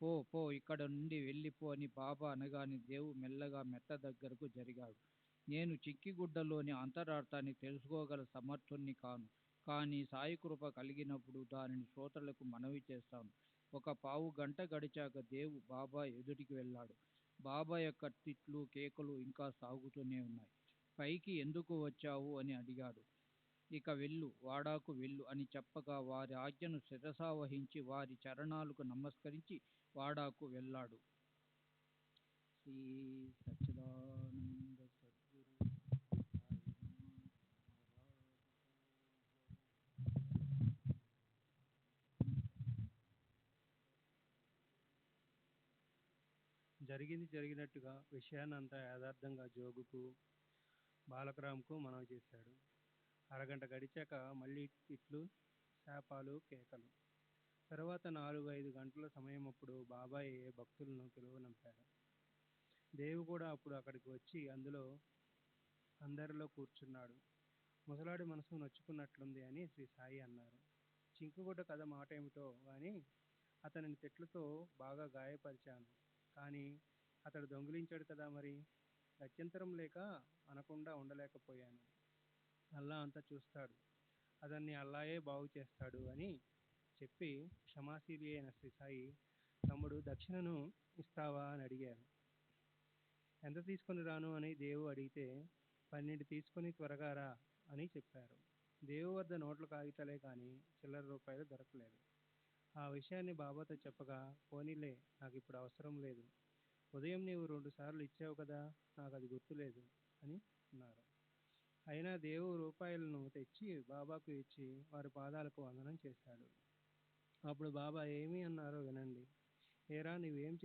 పో పో, ఇక్కడ నుండి వెళ్ళిపో అని బాబా అనగానే దేవు మెల్లగా మెట్ట దగ్గరకు జరిగాడు. నేను చిక్కిగుడ్డలోని అంతరార్థాన్ని తెలుసుకోగల సమర్థుణ్ణి కాను. కానీ సాయి కృప కలిగినప్పుడు దానిని శ్రోతలకు మనవి చేస్తాను. ఒక పావు గంట గడిచాక దేవు బాబా ఎదుటికి వెళ్ళాడు. బాబా యొక్క తిట్లు కేకలు ఇంకా సాగుతూనే ఉన్నాయి. పైకి ఎందుకు వచ్చావు అని అడిగాడు. ఇక వెళ్ళు, వాడాకు వెళ్ళు అని చెప్పగా వారి ఆజ్ఞను శిరసావహించి వారి చరణాలకు నమస్కరించి వాడాకు వెళ్ళాడు. శ్రీ సచ్చిదానంద సద్గురు జరిగింది జరిగినట్టుగా విషయాన్నంతా యథార్థంగా జోగుకు బాలకరాంకు మనవి చేశాడు. అరగంట గడిచాక మళ్ళీ తిట్లు, శాపాలు, కేకలు. తర్వాత 4-5 గంటల సమయం అప్పుడు బాబాయ్ భక్తులను పిలువనంపాడు. దేవు కూడా అప్పుడు అక్కడికి వచ్చి అందరిలో కూర్చున్నాడు. ముసలాడి మనసు నొచ్చుకున్నట్లుంది అని శ్రీ సాయి అన్నారు. చింకుగుడ్డ కథ మాట ఏమిటో కానీ అతనిని తిట్లతో బాగా గాయపరిచాను. కానీ అతడు దొంగిలించాడు కదా మరి. గత్యంతరం లేక అనకుండా ఉండలేకపోయాను. అల్లా అంతా చూస్తాడు, అతన్ని అల్లాయే బాగు చేస్తాడు అని చెప్పి క్షమాశీలి అయిన శ్రీ సాయి, తమ్ముడు దక్షిణను ఇస్తావా అని అడిగారు. ఎంత తీసుకొని రాను అని దేవు అడిగితే 12 తీసుకొని త్వరగా రా అని చెప్పారు. దేవు వద్ద నోట్ల కాగితాలే కానీ చిల్లర రూపాయలు దొరకలేదు. ఆ విషయాన్ని బాబాతో చెప్పగా, పోనీలే, నాకు ఇప్పుడు అవసరం లేదు, ఉదయం నీవు 2 సార్లు ఇచ్చావు కదా, నాకు అది గుర్తులేదు అని అన్నారు. అయినా దేవు రూపాయలను తెచ్చి బాబాకు ఇచ్చి వారి పాదాలకు వందనం చేశాడు. అప్పుడు బాబా ఏమీ అన్నారో వినండి. ఏరా, నువ్వేం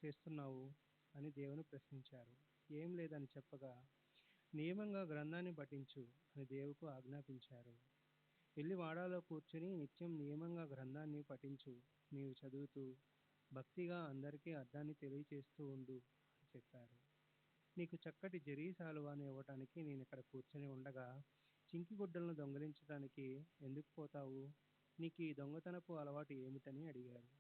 చేస్తున్నావు అని దేవుని ప్రశ్నించారు. ఏం లేదని చెప్పగా, నియమంగా గ్రంథాన్ని పఠించు అని దేవుకు ఆజ్ఞాపించారు. వెళ్ళి వాడాలో కూర్చుని నిత్యం నియమంగా గ్రంథాన్ని పఠించు, నీవు చదువుతూ భక్తిగా అందరికీ అర్థాన్ని తెలియచేస్తూ ఉండు అని చెప్పారు. నీకు చక్కటి జరీ శాలువాను ఇవ్వటానికి నేను ఇక్కడ కూర్చొని ఉండగా చింకి గుడ్డలను దొంగిలించడానికి ఎందుకు పోతావు? నీకు ఈ దొంగతనపు అలవాటు ఏమిటని అడిగారు.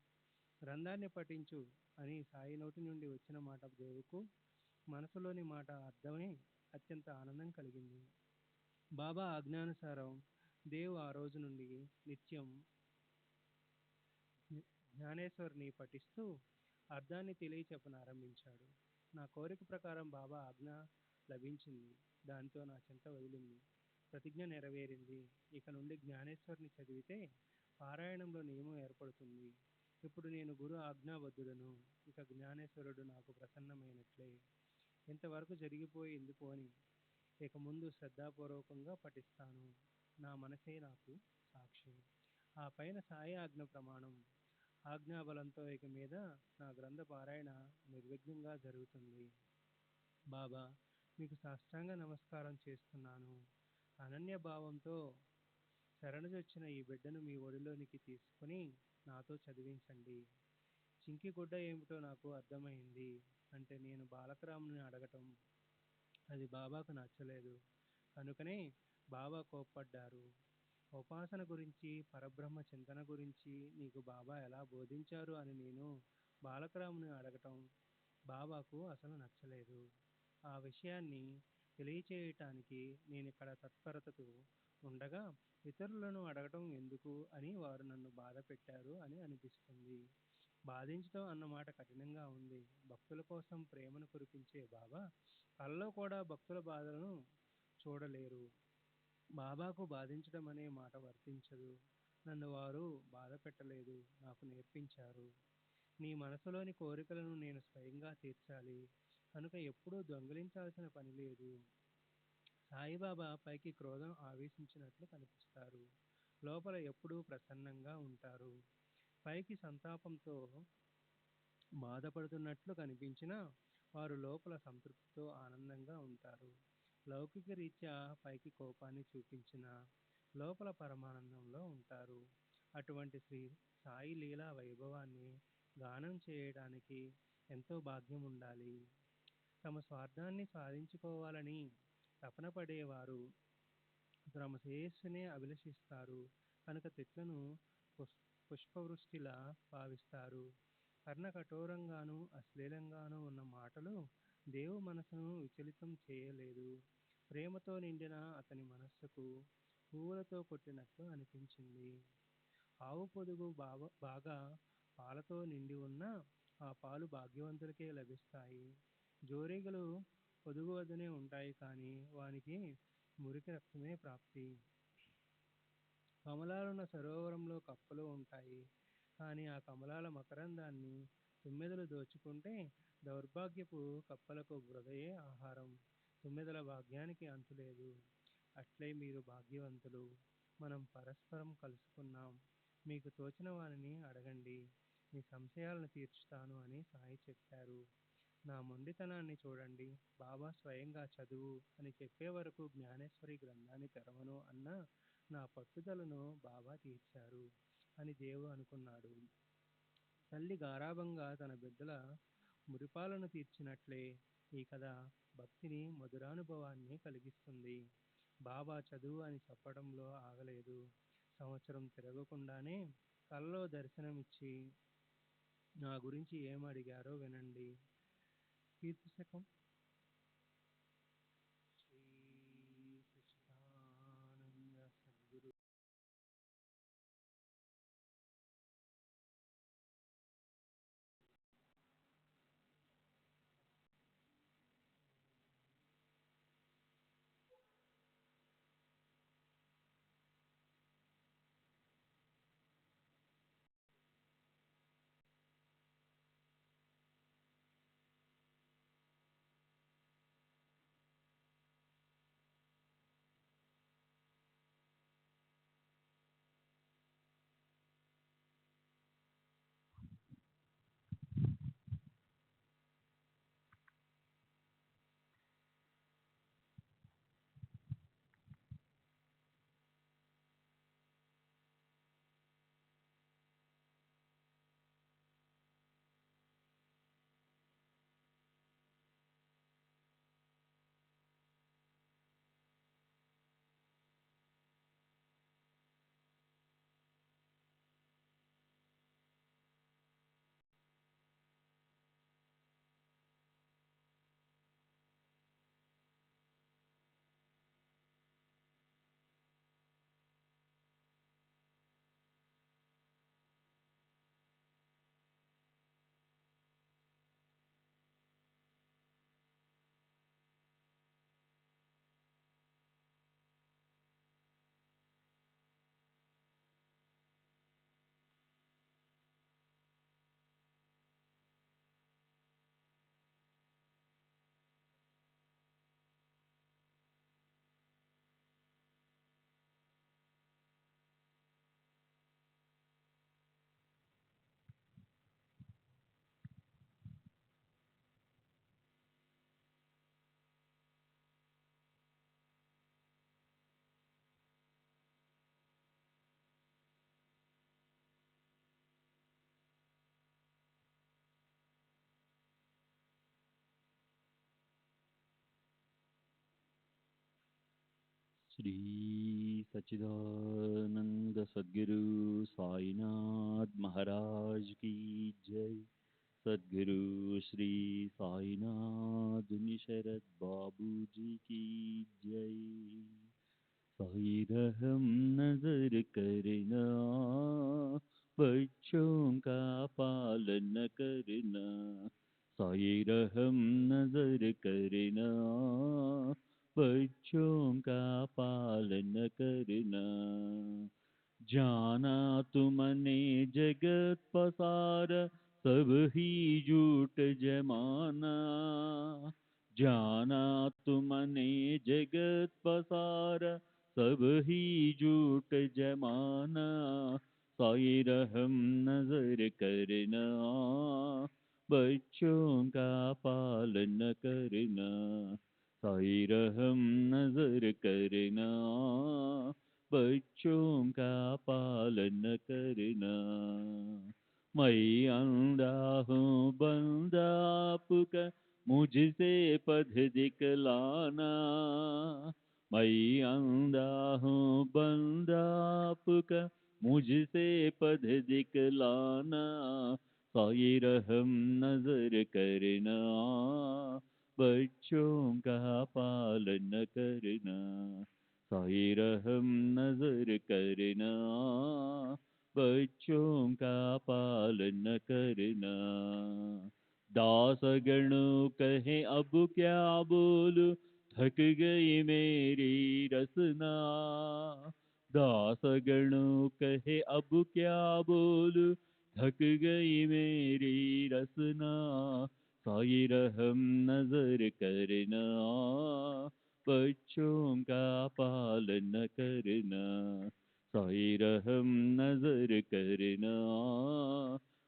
గ్రంథాన్ని పఠించు అని సాయి నోటి నుండి వచ్చిన మాట దేవుకు మనసులోని మాట అర్థమై అత్యంత ఆనందం కలిగింది. బాబా ఆజ్ఞానుసారం దేవు ఆ రోజు నుండి నిత్యం జ్ఞానేశ్వర్ని పఠిస్తూ అర్థాన్ని తెలియచెప్పనారంభించాడు. నా కోరిక ప్రకారం బాబా ఆజ్ఞ లభించింది. దాంతో నా చింత వదిలింది, ప్రతిజ్ఞ నెరవేరింది. ఇక నుండి జ్ఞానేశ్వర్ని చదివితే పారాయణంలో నియమం ఏర్పడుతుంది. ఇప్పుడు నేను గురు ఆజ్ఞాబద్ధుడను. ఇక జ్ఞానేశ్వరుడు నాకు ప్రసన్నమైనట్లే. ఇంతవరకు జరిగిపోయింది పోని, ఇక ముందు శ్రద్ధాపూర్వకంగా పఠిస్తాను. నా మనసే నాకు సాక్షి. ఆ పైన సాయి ఆజ్ఞ ప్రమాణం. ఆజ్ఞాబలంతో ఇక మీద నా గ్రంథ పారాయణ నిర్విఘ్నంగా జరుగుతుంది. బాబా, మీకు సాష్టాంగ నమస్కారం చేస్తున్నాను. అనన్య భావంతో శరణుజొచ్చిన ఈ బిడ్డను మీ ఒడిలోనికి తీసుకుని నాతో చదివించండి. చింకి గుడ్డ ఏమిటో నాకు అర్థమైంది అంటే నేను బాలకరాముని అడగటం, అది బాబాకు నచ్చలేదు. కనుకనే బాబా కోప్పడ్డారు. ఉపాసన గురించి, పరబ్రహ్మ చింతన గురించి నీకు బాబా ఎలా బోధించారు అని నేను బాలకరాముని అడగటం బాబాకు అసలు నచ్చలేదు. ఆ విషయాన్ని తెలియచేయటానికి నేను ఇక్కడ తత్పరతతో ఉండగా ఇతరులను అడగటం ఎందుకు అని వారు నన్ను బాధ పెట్టారు అని అనిపిస్తుంది. బాధించటం అన్నమాట కఠినంగా ఉంది. భక్తుల కోసం ప్రేమను కురిపించే బాబా కలలో కూడా భక్తుల బాధలను చూడలేరు. బాబాకు బాధించడం అనే మాట వర్తించదు. నన్ను వారు బాధ పెట్టలేదు, నాకు నేర్పించారు. నీ మనసులోని కోరికలను నేను స్వయంగా తీర్చాలి, కనుక ఎప్పుడూ దొంగిలించాల్సిన పని లేదు. సాయిబాబా పైకి క్రోధం ఆవేశించినట్లు కనిపిస్తారు, లోపల ఎప్పుడూ ప్రసన్నంగా ఉంటారు. పైకి సంతాపంతో బాధపడుతున్నట్లు కనిపించినా వారు లోపల సంతృప్తితో ఆనందంగా ఉంటారు. లౌకిక రీత్యా పైకి కోపాన్ని చూపించిన లోపల పరమానందంలో ఉంటారు. అటువంటి శ్రీ సాయి లీలా వైభవాన్ని గానం చేయడానికి ఎంతో భాగ్యం ఉండాలి. తమ స్వార్థాన్ని సాధించుకోవాలని తపన పడేవారు తమ శ్రేయస్సునే అభిలషిస్తారు. కనుక తిట్లను పుష్పవృష్టిలా భావిస్తారు. కర్ణ కఠోరంగానూ అశ్లీలంగానూ ఉన్న మాటలు దేవు మనసును విచలితం చేయలేదు. ప్రేమతో నిండిన అతని మనస్సుకు పువ్వులతో కొట్టినట్లు అనిపించింది. ఆవు పొదుగు బాగా పాలతో నిండి ఉన్న ఆ పాలు భాగ్యవంతులకే లభిస్తాయి. జోరీగలు పొదుగు వద్దనే ఉంటాయి, కానీ వానికి మురికి రక్తమే ప్రాప్తి. కమలాలున్న సరోవరంలో కప్పలు ఉంటాయి, కానీ ఆ కమలాల మకరందాన్ని తుమ్మెదలు దోచుకుంటే దౌర్భాగ్యపు కప్పలకు వృధయే ఆహారం. తుమ్మెదల భాగ్యానికి అంతులేదు. అట్లే మీరు భాగ్యవంతులు. మనం పరస్పరం కలుసుకున్నాం. మీకు తోచిన వారిని అడగండి, మీ సంశయాలను తీర్చుతాను అని సాయి చెప్పారు. నా మొండితనాన్ని చూడండి. బాబా స్వయంగా చదువు అని చెప్పే వరకు జ్ఞానేశ్వరి గ్రంథాన్ని తెరవను అన్న నా పట్టుదలను బాబా తీర్చారు అని దేవు అనుకున్నాడు. తల్లి గారాబంగా తన బిడ్డల మురిపాలను తీర్చినట్లే ఈ కథ భక్తిని మధురానుభవాన్ని కలిగిస్తుంది. బాబా చదువు అని చెప్పడంలో ఆగలేదు. సంవత్సరం తిరగకుండానే కలలో దర్శనమిచ్చి నా గురించి ఏమడిగారో వినండి. కీర్తిశకం. శ్రీ సచ్చిదానంద సద్గురు श्री सच्चिदानंद सद्गुरु साईनाथ महाराज की जय। सद्गुरु श्री साईनाथ शरद बाबू जी की जय। साई रहम नजर करना, बच्चों का पालन करना। साई रहम नजर करना, बच्चों का पालन करना। जाना तुमने जगत पसार, सब ही झूठ जमाना। जाना तुमने जगत पसार, सब ही झूठ जमाना। साई रहम नजर करना, बच्चों का पालन करना। साई रहम नजर करना, बच्चों का पालन करना। मैं अंधा हूँ बंदा आपका, मुझसे पथ दिखलाना। मैं अंधा हूँ बंदा आपका, मुझसे पथ दिखलाना। साई रहम नजर करना, बच्चों का पालन करना। साई रहम नजर करना, बच्चों का पालन करना। दास गणों कहे अब क्या बोलूं, थक गई मेरी रसना। दास गणों कहे अब क्या बोलूं, थक गई मेरी रसना। साई रहम नजर करना, बच्चों का पालन करना। साई रहम नजर करना,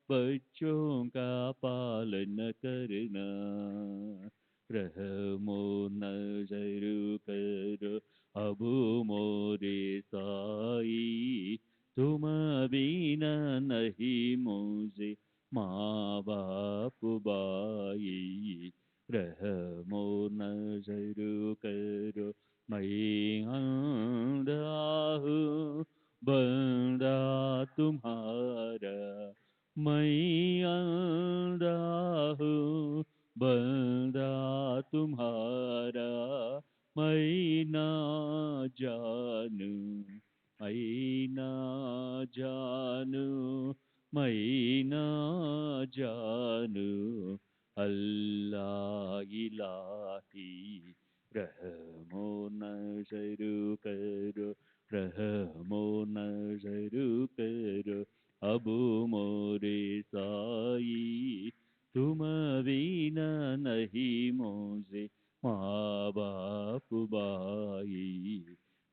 बच्चों का पालन करना। रहमो नजर करो अब मोरे साई, तुम बिना नहीं मुझे माँ बाप बाई। रहमो नजर करो मैं अंधा हूँ बंदा तुम्हारा मैं अंधा हूँ, बंदा तुम्हारा मैं ना जानू, मैं ना जानू, मैं ना जानू, अल्लाह इलाही रहमो नज़र करो, रहमो नज़र करो, अब मोरे साई तुम बिना नहीं मुझे माँ बाप भाई,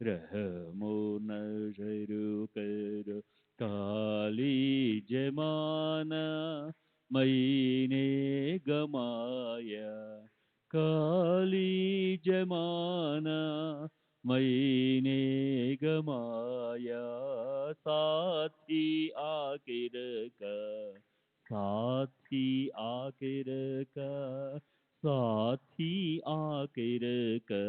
रहमो नज़र करो, काली जमाना मैंने गमाया, काली जमाना मैंने गमाया, साथी आखिर का, साथी आखिर का, साथी आखिर का,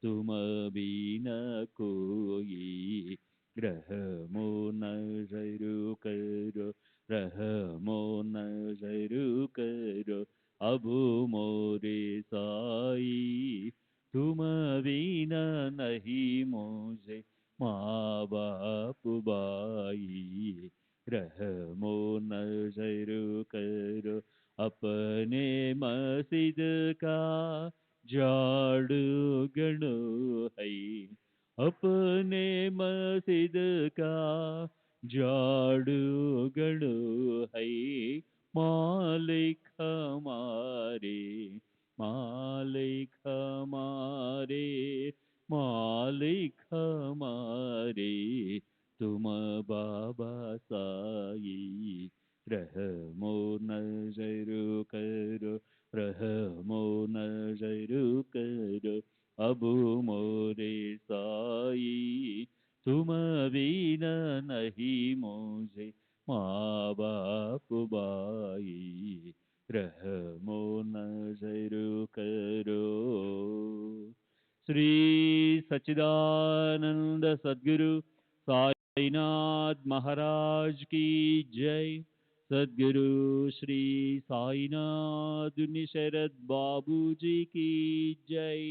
तुम बिना कोई, रहमो नज़र करो, रहमो नज़र करो, अब मोरे साई तुम बिना नहीं मुझे माँ बाप भाई, रहमो नज़र करो, अपने मस्जिद का झाड़ू गणो है, अपने मस्जिद का झाड़ू गणो है, मालिक हमारे, मालिक हमारे, मालिक हमारे, तुम बाबा साई, रहमो नज़र करो, रहमो नज़र करो, अब मोरे साई तुम बिना नहीं मुझे माँ बाप भाई, रहमो नज़र करो। श्री सच्चिदानंद सद्गुरु साईनाथ महाराज की जय। सद्गुरु श्री साईनाथ निशरद बाबू जी की जय।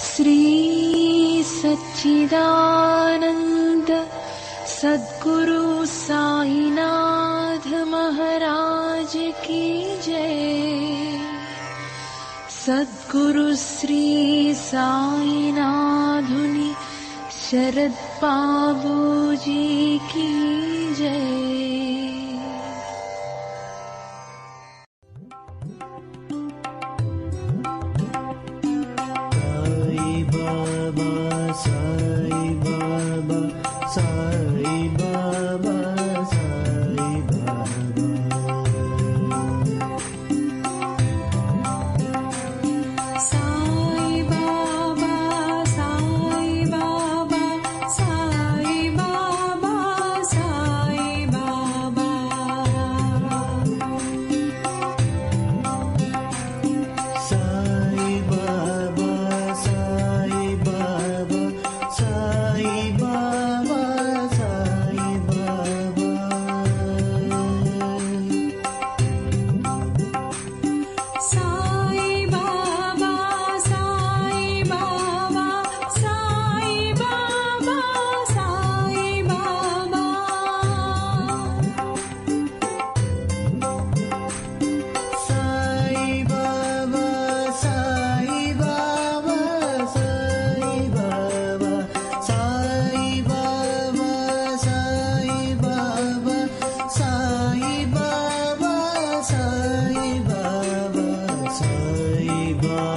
श्री सच्चिदानंद सद्गुरु साईनाथ महाराज की जय। सद्गुरु श्री साईनाथुनि शरद बाबू जी की जय। Sai Baba Sai Baba Sai Baba Sai Baba,